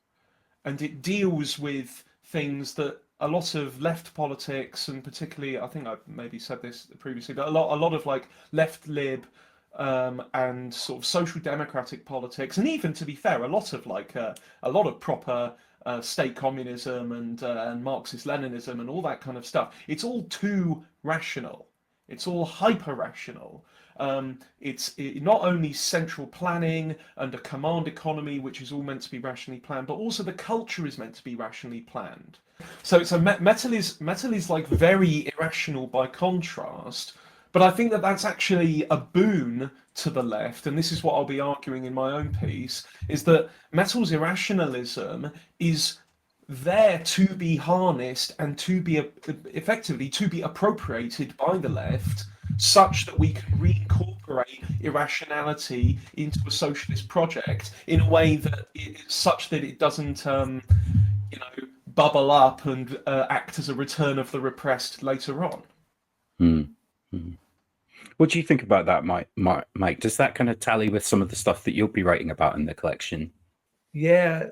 and it deals with things that a lot of left politics, and particularly, I think I've maybe said this previously, but a lot of like left lib and sort of social democratic politics, and even, to be fair, a lot of proper state communism and Marxist Leninism and all that kind of stuff. It's all too rational. It's all hyper rational. It's not only central planning and a command economy, which is all meant to be rationally planned, but also the culture is meant to be rationally planned. So metal is like very irrational by contrast. But I think that that's actually a boon to the left, and this is what I'll be arguing in my own piece, is that metal's irrationalism is there to be harnessed and to be effectively to be appropriated by the left, such that we can reincorporate irrationality into a socialist project in a way that such that it doesn't bubble up and act as a return of the repressed later on. What do you think about that, Mike? Does that kind of tally with some of the stuff that you'll be writing about in the collection? Yeah,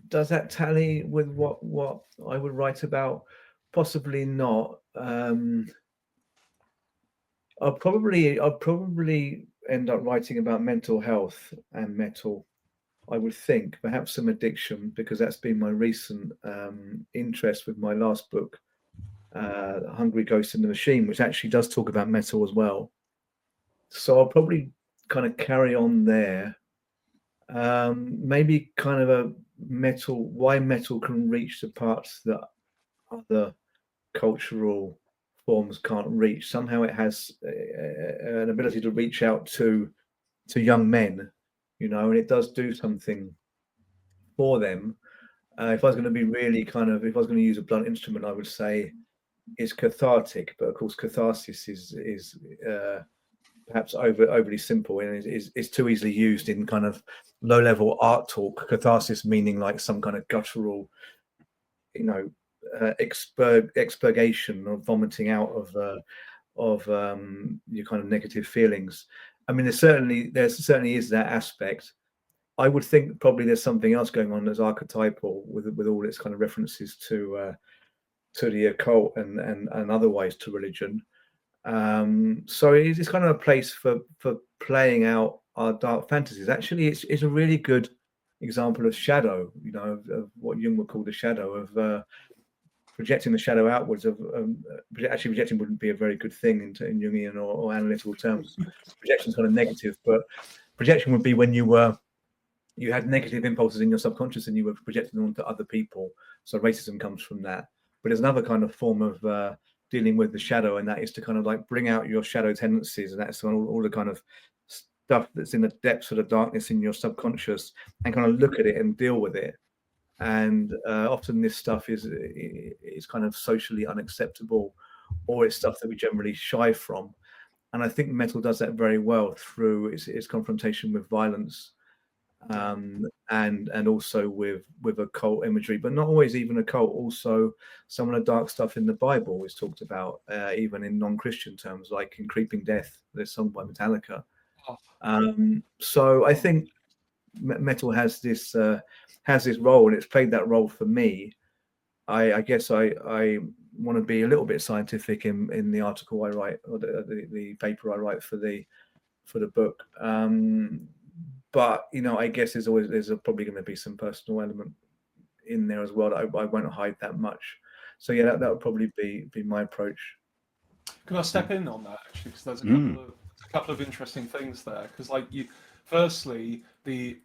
does that tally with what I would write about? Possibly not. I'll probably end up writing about mental health and metal. I would think perhaps some addiction, because that's been my recent interest with my last book, Hungry Ghost in the Machine, which actually does talk about metal as well. So I'll probably kind of carry on there. Maybe kind of a metal, why metal can reach the parts that other cultural forms can't reach. Somehow it has an ability to reach out to young men, and it does do something for them. If I was going to be really if I was going to use a blunt instrument, I would say it's cathartic, but of course catharsis is perhaps overly simple, and is too easily used in kind of low-level art talk. Catharsis meaning like some kind of guttural, expurgation or vomiting out of your kind of negative feelings. I mean, there certainly is that aspect. I would think probably there's something else going on that's archetypal with all its kind of references to the occult and otherwise to religion. So it's kind of a place for playing out our dark fantasies. Actually, it's a really good example of shadow, of what Jung would call the shadow, of projecting the shadow outwards. Actually, projecting wouldn't be a very good thing in Jungian or analytical terms. Projection is kind of negative, but projection would be when you had negative impulses in your subconscious and you were projecting them onto other people. So racism comes from that. But there's another kind of form of dealing with the shadow, and that is to kind of like bring out your shadow tendencies, and that's all the kind of stuff that's in the depths of the darkness in your subconscious and kind of look at it and deal with it. And often this stuff is kind of socially unacceptable, or it's stuff that we generally shy from. And I think metal does that very well through its confrontation with violence, and also with occult imagery, but not always even occult. Also, some of the dark stuff in the Bible is talked about, even in non-Christian terms, like in Creeping Death, there's song by Metallica. So I think metal has this role, and it's played that role for me. I guess I want to be a little bit scientific in the article I write, or the paper I write for the book. But I guess there's probably going to be some personal element in there as well that I won't hide that much. So yeah, that would probably be my approach. Can I step in on that actually? Because there's a couple of interesting things there. Because firstly, the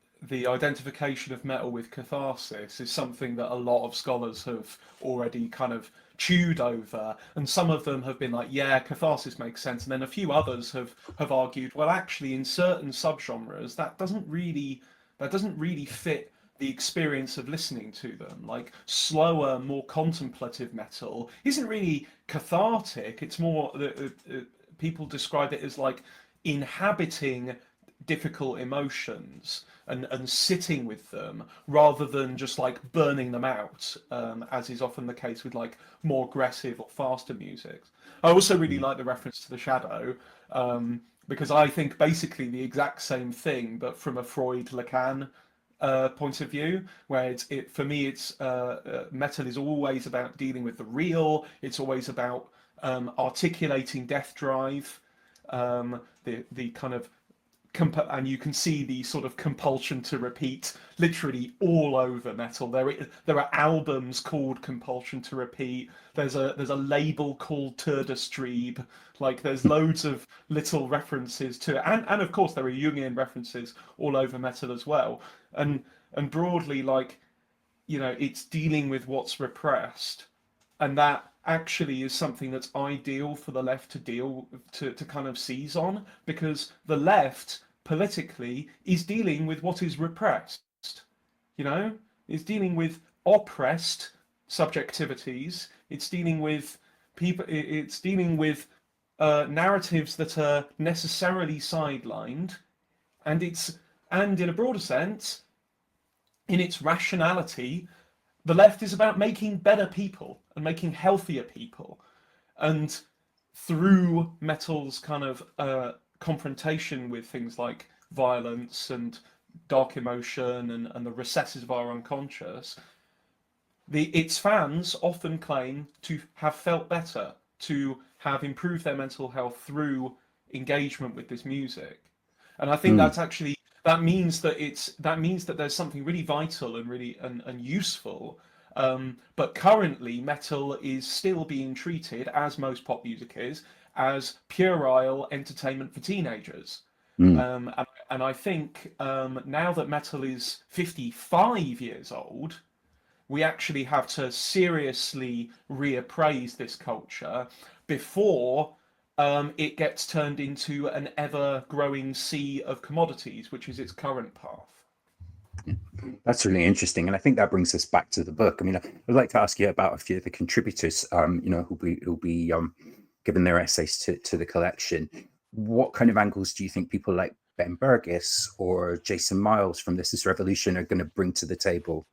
identification of metal with catharsis is something that a lot of scholars have already kind of chewed over, and some of them have been like, yeah, catharsis makes sense, and then a few others have argued, well, actually, in certain subgenres, that doesn't really fit the experience of listening to them. Like slower, more contemplative metal isn't really cathartic. It's more people describe it as like inhabiting difficult emotions and sitting with them rather than just like burning them out, as is often the case with like more aggressive or faster music. I also really like the reference to the shadow, because I think basically the exact same thing, but from a Freud-Lacan point of view, where for me it's metal is always about dealing with the real. It's always about articulating death drive, the kind of and you can see the sort of compulsion to repeat literally all over metal. There are albums called Compulsion to Repeat. There's a label called Turdestreeb. Like there's loads of little references to it, and of course there are Jungian references all over metal as well. And broadly, like, it's dealing with what's repressed, and that actually is something that's ideal for the left to kind of seize on, because the left politically is dealing with what is repressed, is dealing with oppressed subjectivities. It's dealing with people, it's dealing with narratives that are necessarily sidelined, and in a broader sense, in its rationality, the left is about making better people and making healthier people. And through metal's kind of confrontation with things like violence and dark emotion and the recesses of our unconscious, its fans often claim to have felt better, to have improved their mental health through engagement with this music. And I think that's actually, that means that there's something really vital and really and useful. But currently, metal is still being treated, as most pop music is, as puerile entertainment for teenagers. And I think now that metal is 55 years old, we actually have to seriously reappraise this culture before it gets turned into an ever-growing sea of commodities, which is its current path. That's really interesting, and I think that brings us back to the book. I mean, I'd like to ask you about a few of the contributors, who'll be giving their essays to the collection. What kind of angles do you think people like Ben Burgis or Jason Myles from This Is Revolution are going to bring to the table?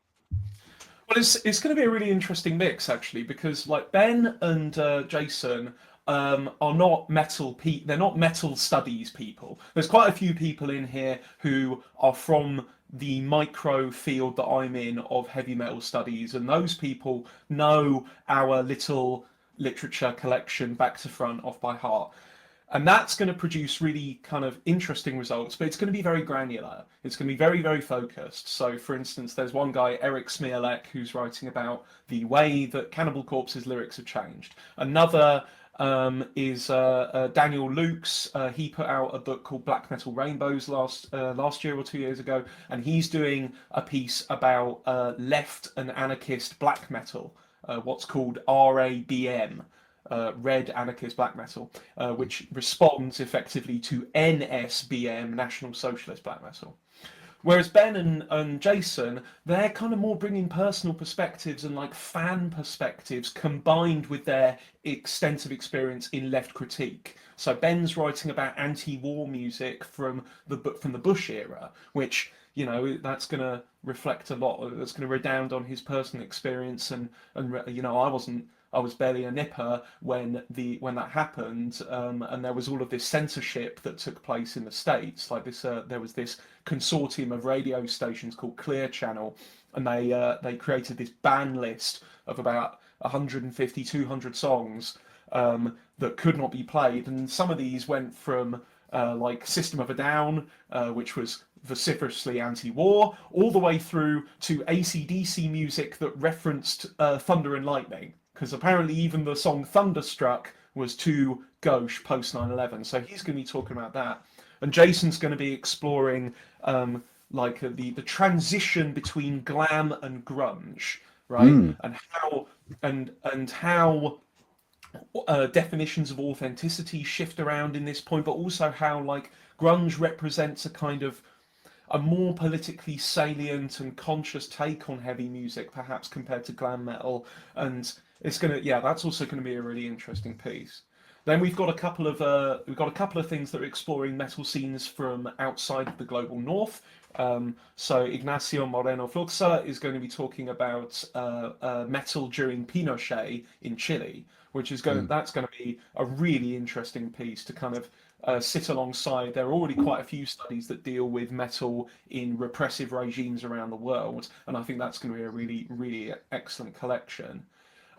Well, it's going to be a really interesting mix, actually, because like Ben and Jason are not they're not metal studies people. There's quite a few people in here who are from the micro field that I'm in of heavy metal studies, and those people know our little literature collection back to front, off by heart. And that's going to produce really kind of interesting results, but it's going to be very granular. It's going to be very, very focused. So, for instance, there's one guy, Eric Smialek, who's writing about the way that Cannibal Corpse's lyrics have changed. Another is Daniel Lukes. He put out a book called Black Metal Rainbows last year or 2 years ago, and he's doing a piece about left and anarchist black metal, what's called RABM. red anarchist black metal, which responds effectively to NSBM, National Socialist Black Metal. Whereas Ben and Jason, they're kind of more bringing personal perspectives and like fan perspectives combined with their extensive experience in left critique. So Ben's writing about anti-war music from the Bush era, which, you know, that's going to reflect a lot. That's going to redound on his personal experience, and you know, I was barely a nipper when that happened, and there was all of this censorship that took place in the States. Like this, there was this consortium of radio stations called Clear Channel, and they created this ban list of about 150, 200 songs that could not be played, and some of these went from like System of a Down, which was vociferously anti-war, all the way through to AC/DC music that referenced thunder and lightning, because apparently even the song Thunderstruck was too gauche post 9/11. So he's going to be talking about that, and Jason's going to be exploring like the transition between glam and grunge, right? And how definitions of authenticity shift around in this point, but also how like grunge represents a kind of a more politically salient and conscious take on heavy music, perhaps compared to glam metal. And it's gonna, that's also going to be a really interesting piece. Then we've got a couple of things that are exploring metal scenes from outside of the global north. So Ignacio Moreno Fluxà is going to be talking about metal during Pinochet in Chile, which is that's going to be a really interesting piece to kind of sit alongside. There are already quite a few studies that deal with metal in repressive regimes around the world, and I think that's going to be a really, really excellent collection.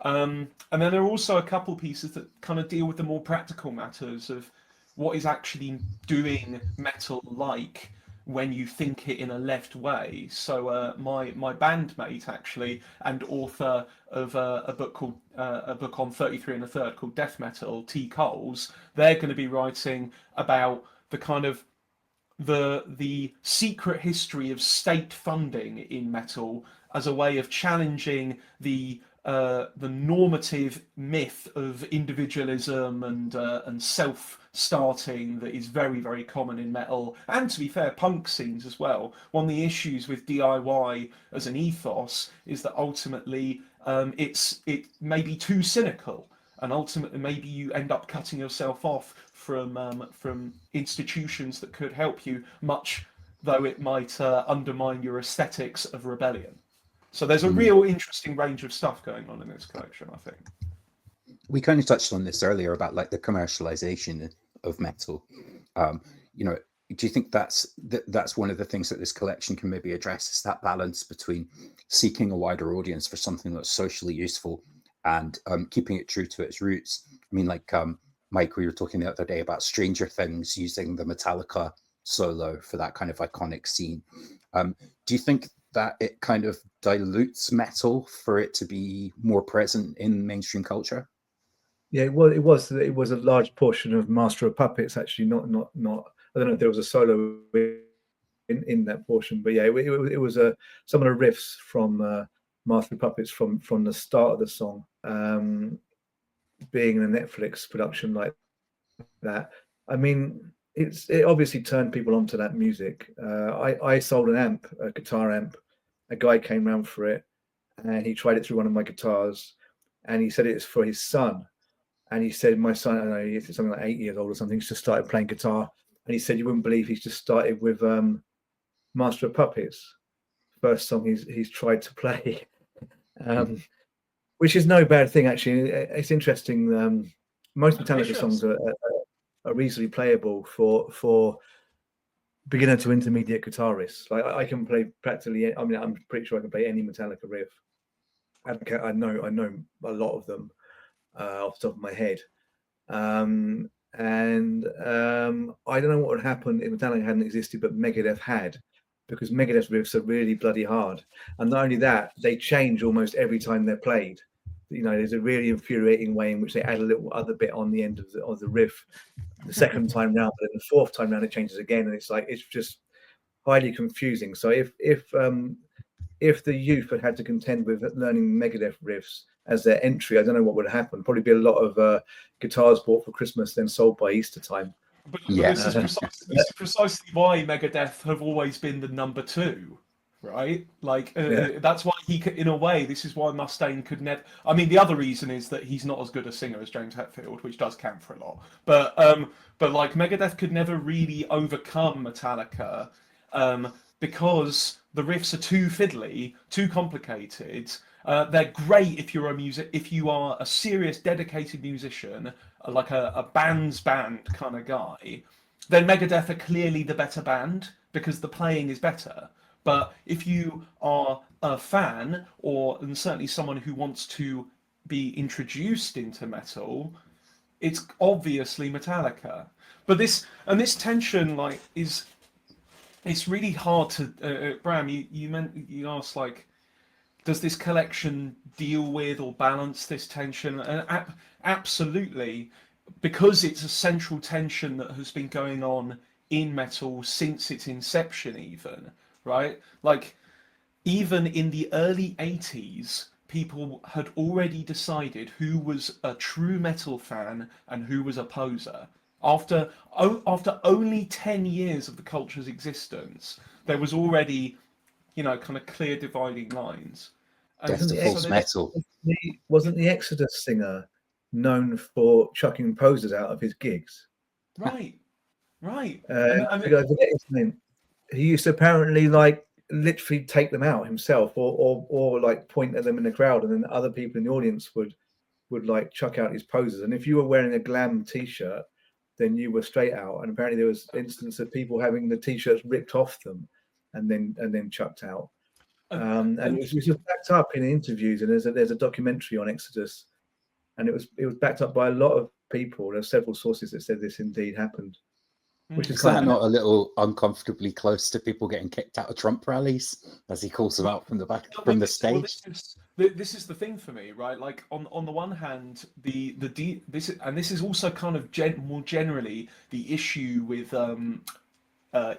And then there are also a couple pieces that kind of deal with the more practical matters of what is actually doing metal like when you think it in a left way. So my bandmate actually and author of a book on 33 and a third called Death Metal, T. Coles, they're going to be writing about the kind of the secret history of state funding in metal as a way of challenging the normative myth of individualism and self-starting that is very, very common in metal, and to be fair, punk scenes as well. One of the issues with DIY as an ethos is that ultimately it may be too cynical, and ultimately maybe you end up cutting yourself off from institutions that could help you, much though it might undermine your aesthetics of rebellion. So there's a real interesting range of stuff going on in this collection, I think. We kind of touched on this earlier about like the commercialization of metal. You know, do you think that's one of the things that this collection can maybe address, is that balance between seeking a wider audience for something that's socially useful and keeping it true to its roots? I mean, like Mike, we were talking the other day about Stranger Things using the Metallica solo for that kind of iconic scene. Do you think that it kind of dilutes metal for it to be more present in mainstream culture? Yeah, it was a large portion of Master of Puppets, actually. Not. I don't know if there was a solo in that portion, but yeah, it was some of the riffs from Master of Puppets from the start of the song, being in a Netflix production like that. I mean, it obviously turned people onto that music. I sold an amp, a guitar amp. A guy came round for it, and he tried it through one of my guitars, and he said it's for his son. And he said, my son, I don't know, he's something like 8 years old or something, he's just started playing guitar. And he said, you wouldn't believe he's just started with Master of Puppets, first song he's tried to play, which is no bad thing, actually. It's interesting. Most Metallica songs are easily playable for beginner to intermediate guitarists. Like I can play practically. I mean, I'm pretty sure I can play any Metallica riff. I know a lot of them off the top of my head. And I don't know what would happen if Metallica hadn't existed, but Megadeth had, because Megadeth riffs are really bloody hard. And not only that, they change almost every time they're played. You know, there's a really infuriating way in which they add a little other bit on the end of the riff the second time round, but then the fourth time round it changes again, and it's just highly confusing. So if if the youth had to contend with learning Megadeth riffs as their entry, I don't know what would happen. Probably be a lot of guitars bought for Christmas, then sold by Easter time. But Yeah. this is precisely why Megadeth have always been the number two, right? Like that's why in a way, this is why Mustaine could never. I mean, the other reason is that he's not as good a singer as James Hetfield, which does count for a lot. But like Megadeth could never really overcome Metallica because the riffs are too fiddly, too complicated. They're great if you are a serious, dedicated musician, like a band's band kind of guy. Then Megadeth are clearly the better band because the playing is better. But if you are a fan, and certainly someone who wants to be introduced into metal, it's obviously Metallica. But this tension, like, it's really hard to. Bram, you asked, like, does this collection deal with or balance this tension? And absolutely, because it's a central tension that has been going on in metal since its inception, even, right? Like, even in the early 80s, people had already decided who was a true metal fan and who was a poser. After only 10 years of the culture's existence, there was already, kind of clear dividing lines. Death to false metal. Wasn't the Exodus singer known for chucking posers out of his gigs? Right. I forget his name. He used to apparently, like, literally take them out himself, or like point at them in the crowd, and then other people in the audience would like chuck out his posers. And if you were wearing a glam T-shirt, then you were straight out. And apparently there was instances of people having the T-shirts ripped off them and then chucked out. And it was backed up in interviews, and there's a documentary on Exodus, and it was backed up by a lot of people. There's several sources that said this indeed happened. Which is that not a little uncomfortably close to people getting kicked out of Trump rallies, as he calls them out from the stage? Well, this is the thing for me, right? Like, on the one hand, this is also kind of more generally the issue with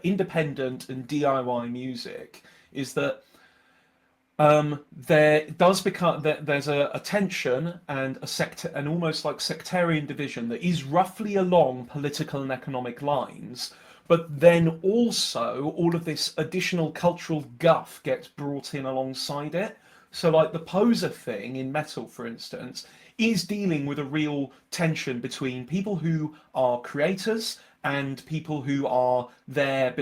independent and DIY music is that there does become there's a tension and an almost like sectarian division that is roughly along political and economic lines, but then also all of this additional cultural guff gets brought in alongside it. So, like, the poser thing in metal, for instance, is dealing with a real tension between people who are creators and people who are there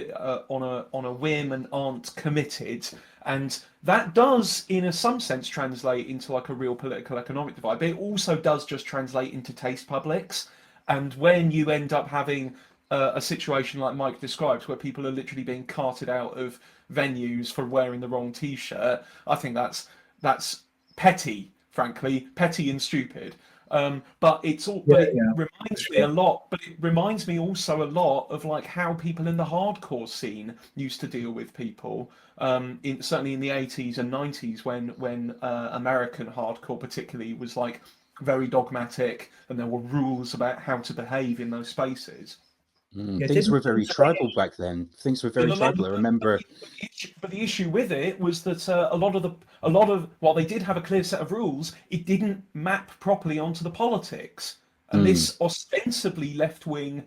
on a whim and aren't committed. And that does, in some sense, translate into like a real political economic divide, but it also does just translate into taste publics. And when you end up having a situation like Mike described, where people are literally being carted out of venues for wearing the wrong T-shirt, I think that's petty, frankly, petty and stupid. But it reminds me a lot. But it reminds me also a lot of like how people in the hardcore scene used to deal with people. Certainly in the 80s and 90s, when American hardcore particularly was like very dogmatic, and there were rules about how to behave in those spaces. Things were very tribal back then. Things were very tribal. I remember. But the issue with it was that a lot of while they did have a clear set of rules, it didn't map properly onto the politics. And this ostensibly left-wing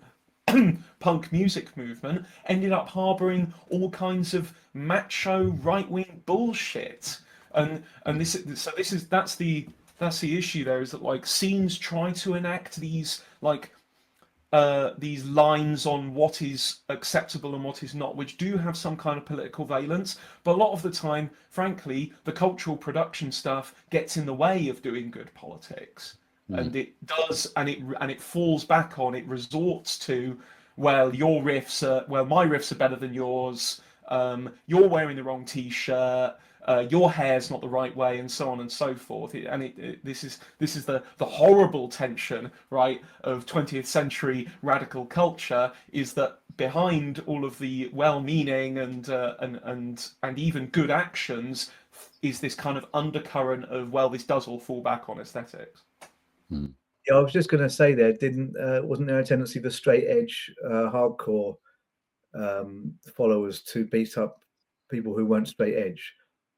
punk music movement ended up harboring all kinds of macho right-wing bullshit. And that's the issue there, is that like scenes try to enact these like these lines on what is acceptable and what is not, which do have some kind of political valence, but a lot of the time, frankly, the cultural production stuff gets in the way of doing good politics. And it does, and it falls back on, it resorts to, well, my riffs are better than yours, you're wearing the wrong T-shirt, your hair's not the right way, and so on and so forth. This is the horrible tension, right, of 20th century radical culture, is that behind all of the well-meaning and even good actions is this kind of undercurrent of, well, this does all fall back on aesthetics. Yeah, I was just going to say there, wasn't there a tendency for straight edge hardcore followers to beat up people who weren't straight edge?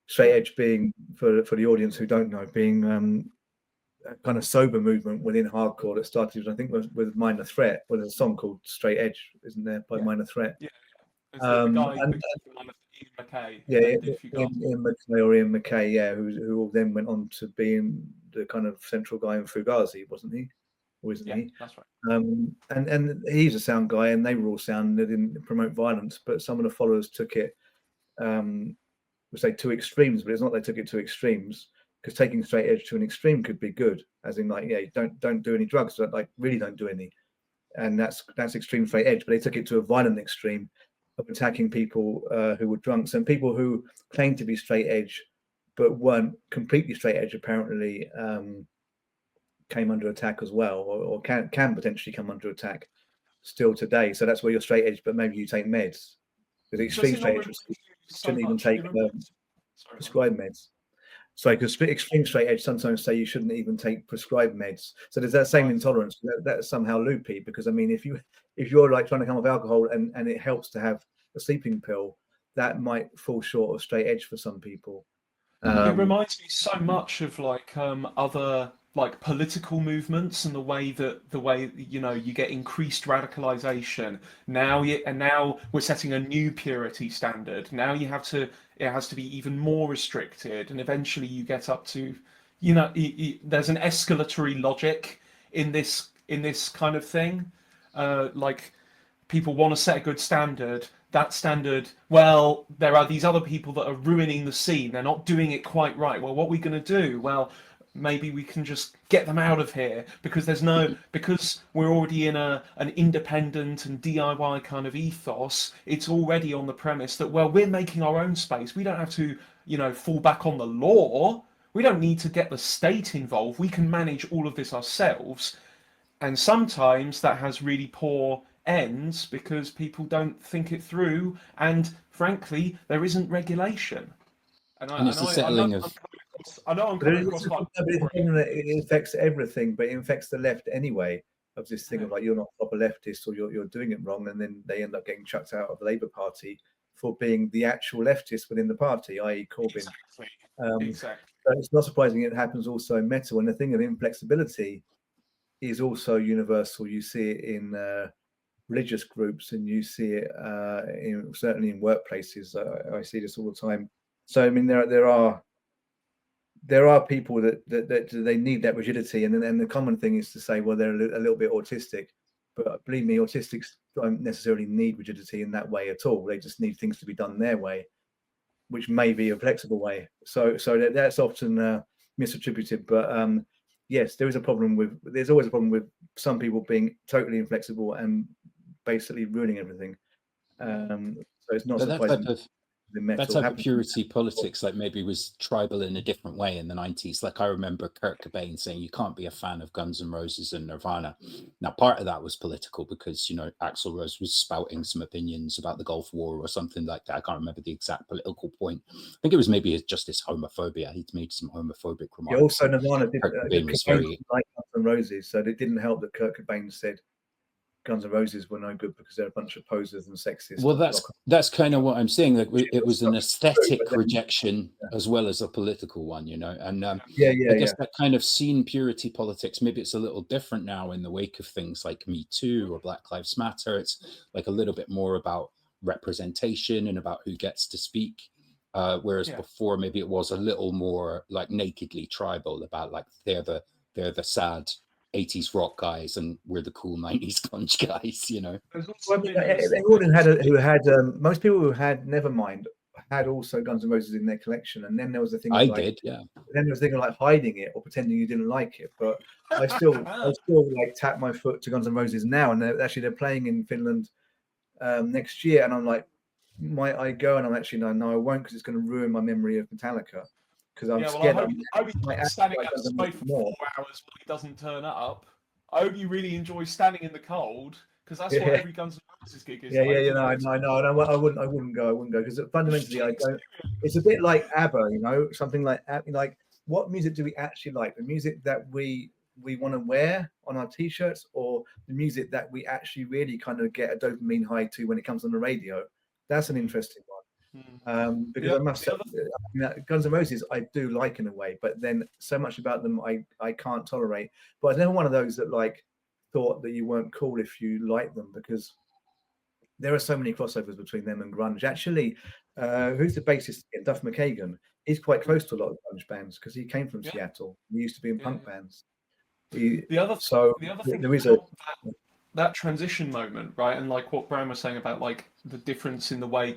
Straight edge being, for the audience who don't know, being a kind of sober movement within hardcore that started, I think, with Minor Threat. Well, there's a song called Straight Edge, isn't there, by Minor Threat? Yeah. The guy, And Ian McKay. yeah, named a few guys. Ian McKay, or Ian McKay, yeah, who then went on to being the kind of central guy in Fugazi, wasn't he? Or isn't he? That's right. And he's a sound guy, and they were all sound. They didn't promote violence, but some of the followers took it, we say, to extremes. But it's not they took it to extremes, because taking straight edge to an extreme could be good, as in like, yeah, don't do any drugs, like really don't do any, and that's extreme straight edge. But they took it to a violent extreme of attacking people who were drunks, and people who claimed to be straight edge but weren't completely straight edge apparently came under attack as well, or can potentially come under attack still today. So that's where you're straight edge, but maybe you take meds, because extreme straight edge shouldn't even take prescribed meds. Sorry, because extreme straight edge sometimes say you shouldn't even take prescribed meds. So there's that same intolerance that's somehow loopy, because I mean, if you're like trying to come off alcohol and it helps to have a sleeping pill, that might fall short of straight edge for some people. It reminds me so much of like other like political movements, and the way you get increased radicalization. Now we're setting a new purity standard. Now it has to be even more restricted, and eventually you get up to, there's an escalatory logic in this kind of thing. Like, people want to set a good standard. That standard, well, there are these other people that are ruining the scene. They're not doing it quite right. Well, what are we going to do? Well, maybe we can just get them out of here, because because we're already in an independent and DIY kind of ethos. It's already on the premise that, well, we're making our own space. We don't have to, fall back on the law. We don't need to get the state involved. We can manage all of this ourselves. And sometimes that has really poor ends, because people don't think it through, and frankly, there isn't regulation. And it's the settling of. I know I'm coming across quite. It affects everything, but it affects the left anyway. Of this thing of like, you're not a proper leftist, or you're doing it wrong, and then they end up getting chucked out of the Labour Party for being the actual leftist within the party, i.e. Corbyn. Exactly. So it's not surprising it happens also in metal, and the thing of inflexibility is also universal. You see it in religious groups, and you see it certainly in workplaces. I see this all the time. So I mean, there are people that they need that rigidity, and then the common thing is to say, well, they're a little bit autistic, but believe me, autistics don't necessarily need rigidity in that way at all. They just need things to be done their way, which may be a flexible way. So that's often misattributed, but yes, there's always a problem with some people being totally inflexible and basically ruining everything. So it's not surprising. That type of purity politics, like, maybe was tribal in a different way in the 90s. Like, I remember Kurt Cobain saying you can't be a fan of Guns N' Roses and Nirvana. Now, part of that was political, because Axl Rose was spouting some opinions about the Gulf War or something like that. I can't remember the exact political point. I think it was maybe just his homophobia. He'd made some homophobic remarks. Yeah, also Nirvana did was very like Guns N' Roses, so it didn't help that Kurt Cobain said Guns N' Roses were no good because they're a bunch of posers and sexists. Well, that's kind of what I'm saying. Like, it was an aesthetic rejection as well as a political one, And I guess that kind of scene purity politics, maybe it's a little different now in the wake of things like Me Too or Black Lives Matter. It's like a little bit more about representation and about who gets to speak. Whereas before, maybe it was a little more like nakedly tribal, about like they're the sad 80s rock guys and we're the cool 90s grunge guys, Most people who had Nevermind had also Guns N' Roses in their collection, and then there was the thing Then there was the thing of like hiding it or pretending you didn't like it. But I still like tap my foot to Guns N' Roses now, and they're playing in Finland next year, and I'm like, might I go? And I'm actually no, I won't, because it's going to ruin my memory of Metallica. Because I'm scared. I hope he's standing outside for 4 hours when he doesn't turn up. I hope you really enjoy standing in the cold, because that's what every Guns N' Roses gig is. I wouldn't go because fundamentally I don't. It's a bit like ABBA, something like what music do we actually like? The music that we want to wear on our t-shirts, or the music that we actually really kind of get a dopamine high to when it comes on the radio? That's an interesting one. Because I must say, Guns N' Roses I do like in a way, but then so much about them I can't tolerate. But I was never one of those that like thought that you weren't cool if you liked them, because there are so many crossovers between them and grunge. Actually, who's the bassist again? Duff McKagan. He's quite close to a lot of grunge bands because he came from Seattle. He used to be in punk bands. The other thing there is that transition moment, right? And like what Bram was saying about like the difference in the way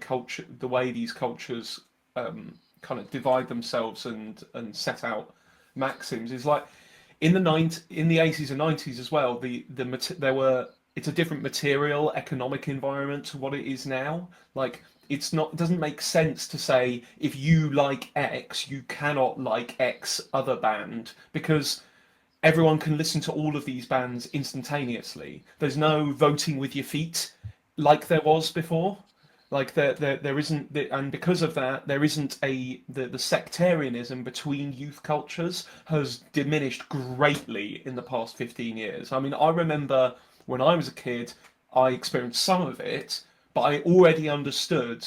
these cultures kind of divide themselves and set out maxims is like in the 80s and 90s as well. It's a different material economic environment to what it is now. Like it doesn't make sense to say if you like X, you cannot like X other band, because everyone can listen to all of these bands instantaneously. There's no voting with your feet like there was before. Like there isn't, and because of that, there isn't the sectarianism between youth cultures has diminished greatly in the past 15 years. I mean, I remember when I was a kid, I experienced some of it, but I already understood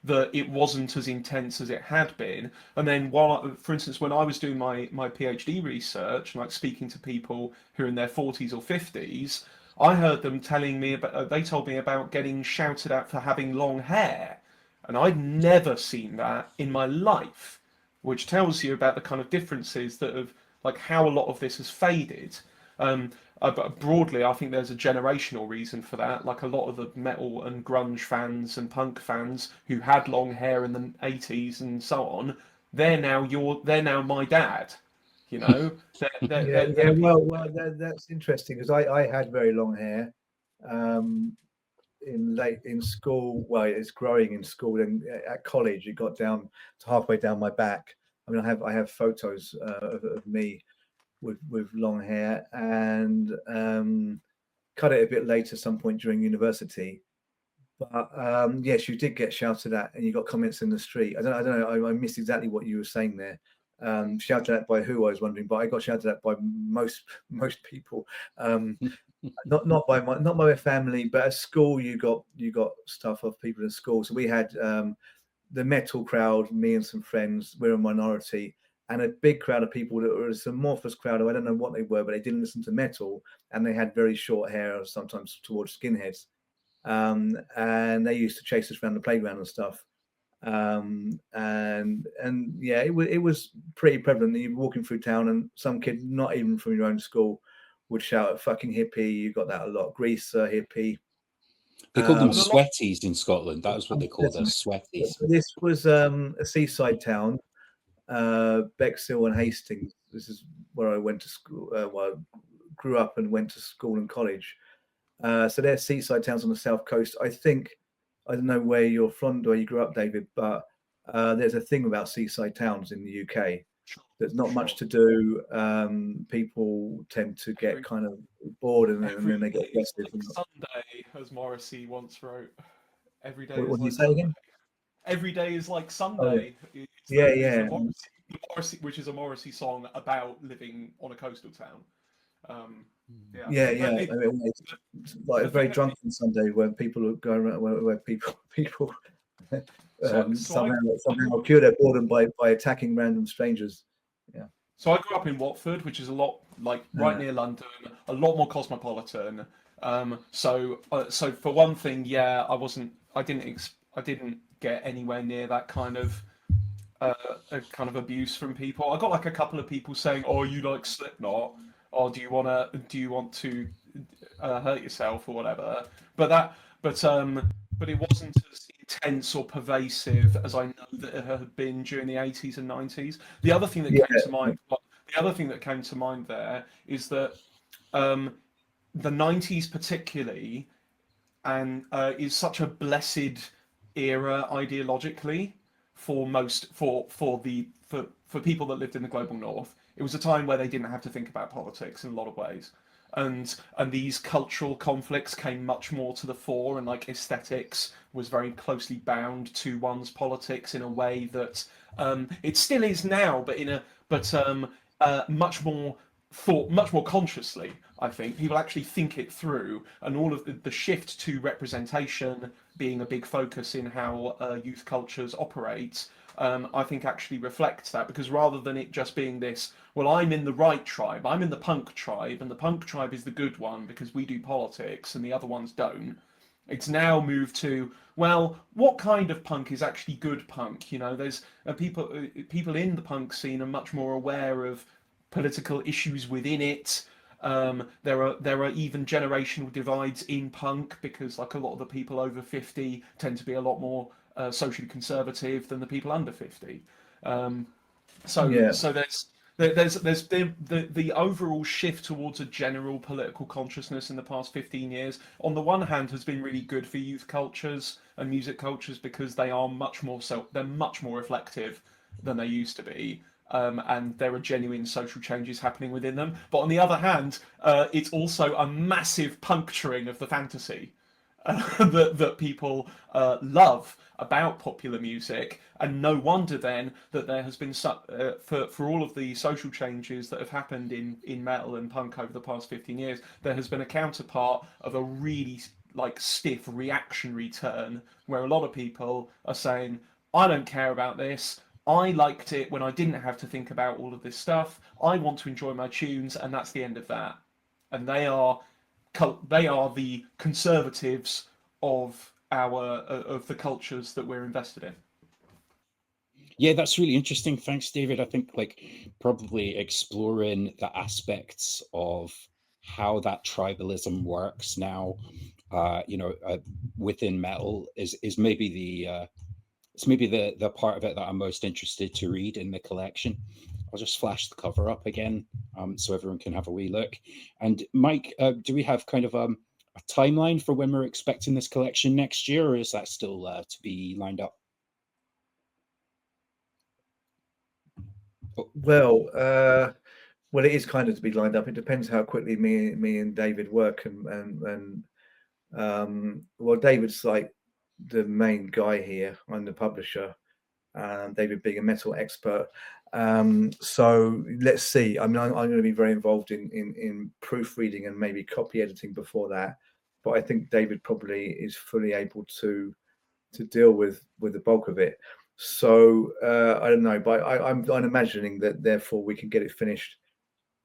that it wasn't as intense as it had been. And then for instance, when I was doing my PhD research, like speaking to people who are in their 40s or 50s, I heard them they told me about getting shouted at for having long hair. And I'd never seen that in my life, which tells you about the kind of differences that have, like how a lot of this has faded. But broadly, I think there's a generational reason for that. Like a lot of the metal and grunge fans and punk fans who had long hair in the 80s and so on, they're now my dad. You know, that's interesting because I had very long hair in school. Well, it's growing in school, and at college it got down to halfway down my back. I mean, I have photos of me with long hair, and cut it a bit later, some point during university. But yes, you did get shouted at, and you got comments in the street. I don't know. I missed exactly what you were saying there. Shouted at by who, I was wondering, but I got shouted at by most people. Not by my family, but at school you got stuff of people in school. So we had the metal crowd, me and some friends. We're a minority, and a big crowd of people that were this amorphous crowd. I don't know what they were, but they didn't listen to metal, and they had very short hair, sometimes towards skinheads. And they used to chase us around the playground and stuff. And yeah, it was pretty prevalent that you're walking through town and some kid, not even from your own school, would shout "fucking hippie." You got that a lot. Greaser, hippie. They called them sweaties in Scotland. That was what they called them, sweaties. This was a seaside town, Bexhill and Hastings. This is where I went to school. Well, I grew up and went to school and college. So they're seaside towns on the south coast. I don't know where you're from, where you grew up, David, but there's a thing about seaside towns in the UK. There's not much to do. People tend to get kind of bored, and then they get aggressive. Like Sunday, as Morrissey once wrote, every day. What is did you like say Sunday. again? Every day is like Sunday. Oh. Yeah. Morrissey, which is a Morrissey song about living on a coastal town. Yeah. I mean, it's like a very drunken Sunday where people are going around, where people somehow cure their boredom by attacking random strangers. Yeah. So I grew up in Watford, which is a lot like right near London, a lot more cosmopolitan. So for one thing, yeah, I didn't get anywhere near that kind of abuse from people. I got like a couple of people saying, "Oh, you like Slipknot? Or do you want to hurt yourself or whatever?" But it wasn't as intense or pervasive as I know that it had been during the 80s and 90s. The other thing that came to mind there is that the 90s particularly and is such a blessed era ideologically for people that lived in the global north. It was a time where they didn't have to think about politics in a lot of ways, and these cultural conflicts came much more to the fore, and like aesthetics was very closely bound to one's politics in a way that it still is now, but much more consciously. I think people actually think it through, and all of the shift to representation being a big focus in how youth cultures operate, I think actually reflects that, because rather than it just being this, well, I'm in the right tribe, I'm in the punk tribe, and the punk tribe is the good one because we do politics and the other ones don't. It's now moved to, well, what kind of punk is actually good punk? You know, there's people in the punk scene are much more aware of political issues within it. There are even generational divides in punk, because like a lot of the people over 50 tend to be a lot more socially conservative than the people under 50. So there's the overall shift towards a general political consciousness in the past 15 years. On the one hand, has been really good for youth cultures and music cultures, because they are much more reflective than they used to be. And there are genuine social changes happening within them. But on the other hand, it's also a massive puncturing of the fantasy that people love about popular music, and no wonder then that there has been for all of the social changes that have happened in metal and punk over the past 15 years, there has been a counterpart of a really like stiff reactionary turn, where a lot of people are saying, I don't care about this, I liked it when I didn't have to think about all of this stuff, I want to enjoy my tunes, and that's the end of that. And they are the conservatives of the cultures that we're invested in. Yeah, that's really interesting. Thanks, David. I think like probably exploring the aspects of how that tribalism works now, within metal is maybe the part of it that I'm most interested to read in the collection. I'll just flash the cover up again, so everyone can have a wee look. And Mike, do we have kind of a timeline for when we're expecting this collection next year, or is that still to be lined up? Well, it is kind of to be lined up. It depends how quickly me and David work, and David's like the main guy here. I'm the publisher, David being a metal expert. So let's see. I mean, I'm going to be very involved in proofreading and maybe copy editing before that, but I think David probably is fully able to deal with the bulk of it. So I don't know, but I'm imagining that therefore we can get it finished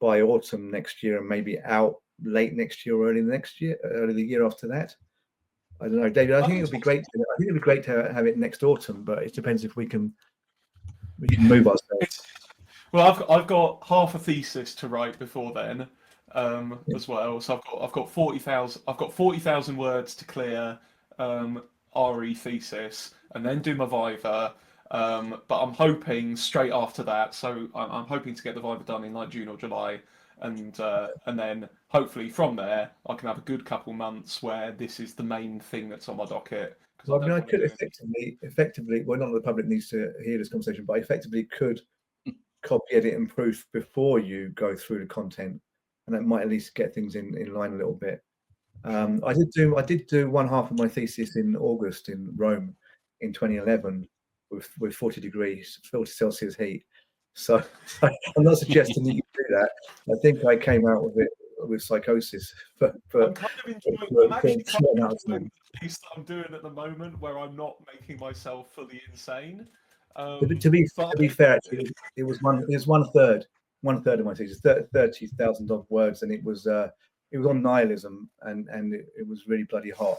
by autumn next year, and maybe out late next year or early the year after that. I don't know, David. I think it'd be great. I think it'd be great to have it next autumn, but it depends if we can move ourselves. Well, I've got half a thesis to write before then, as well. So I've got 40,000 words to clear, RE thesis, and then do my Viva. But I'm hoping straight after that. So I'm hoping to get the Viva done in like June or July, and then hopefully from there I can have a good couple months where this is the main thing that's on my docket. Well, I mean, I could effectively, well, not that the public needs to hear this conversation, but I effectively could copy, edit, and proof before you go through the content, and that might at least get things in line a little bit. I did do one half of my thesis in August in Rome in 2011 with 40 Celsius heat. So I'm not suggesting that you do that. I think I came out with it with psychosis. I'm kind of enjoying the piece that I'm doing at the moment, where I'm not making myself fully insane. To be fair, actually, it was one third of my thesis, 30,000 odd words, and it was on nihilism, and it was really bloody hot.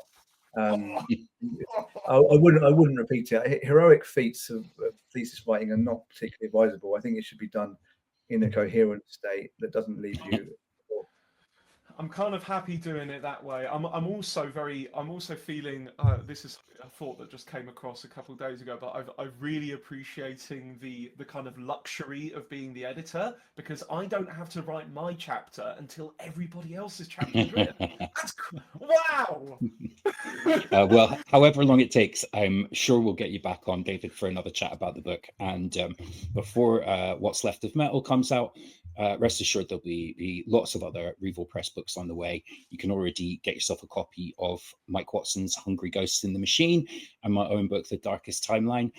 I wouldn't repeat it. Heroic feats of thesis writing are not particularly advisable. I think it should be done in a coherent state that doesn't leave you. I'm kind of happy doing it that way. I'm also feeling this is a thought that just came across a couple of days ago, but I'm really appreciating the kind of luxury of being the editor, because I don't have to write my chapter until everybody else's chapter is written. That's wow. Well, however long it takes, I'm sure we'll get you back on, David, for another chat about the book. And before What's Left of Metal comes out, rest assured there'll be lots of other Revol Press books on the way. You can already get yourself a copy of Mike Watson's Hungry Ghosts in the Machine and my own book, The Darkest Timeline.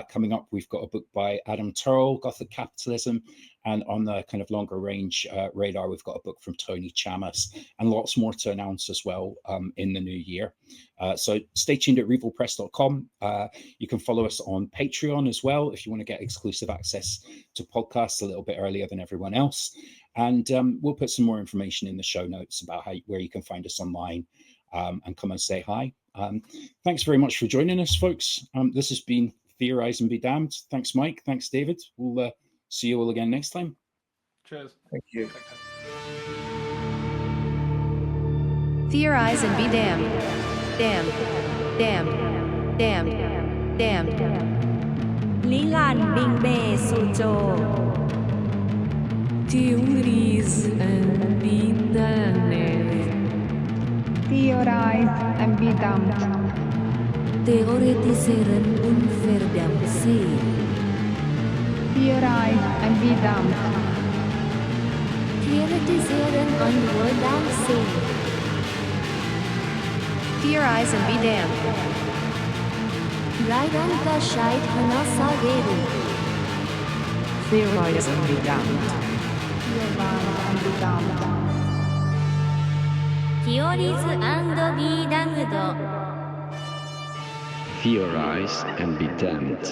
Coming up, we've got a book by Adam Turrell, Gothic Capitalism. And on the kind of longer range radar, we've got a book from Tony Chamas and lots more to announce as well in the new year. So stay tuned at revolpress.com. You can follow us on Patreon as well if you want to get exclusive access to podcasts a little bit earlier than everyone else. And we'll put some more information in the show notes about where you can find us online and come and say hi. Thanks very much for joining us, folks. This has been Theorize and Be Damned. Thanks, Mike. Thanks, David. We'll see you all again next time. Cheers. Thank you. Theorize and be damned. Damned. Damned. Damned. Damned. Lý Lan Bình Bề Sù Trồ. Theorize and be damned. Theorize and be damned. Theoretiseren und verdammt sein. Theorize and be damned. Theoretiseren und verdammt sein. Theorize and be damned. Raidantascheit Hanasageru. Theorize and be damned. Theorize and be damned. Theorize and be damned. Theorize and be damned.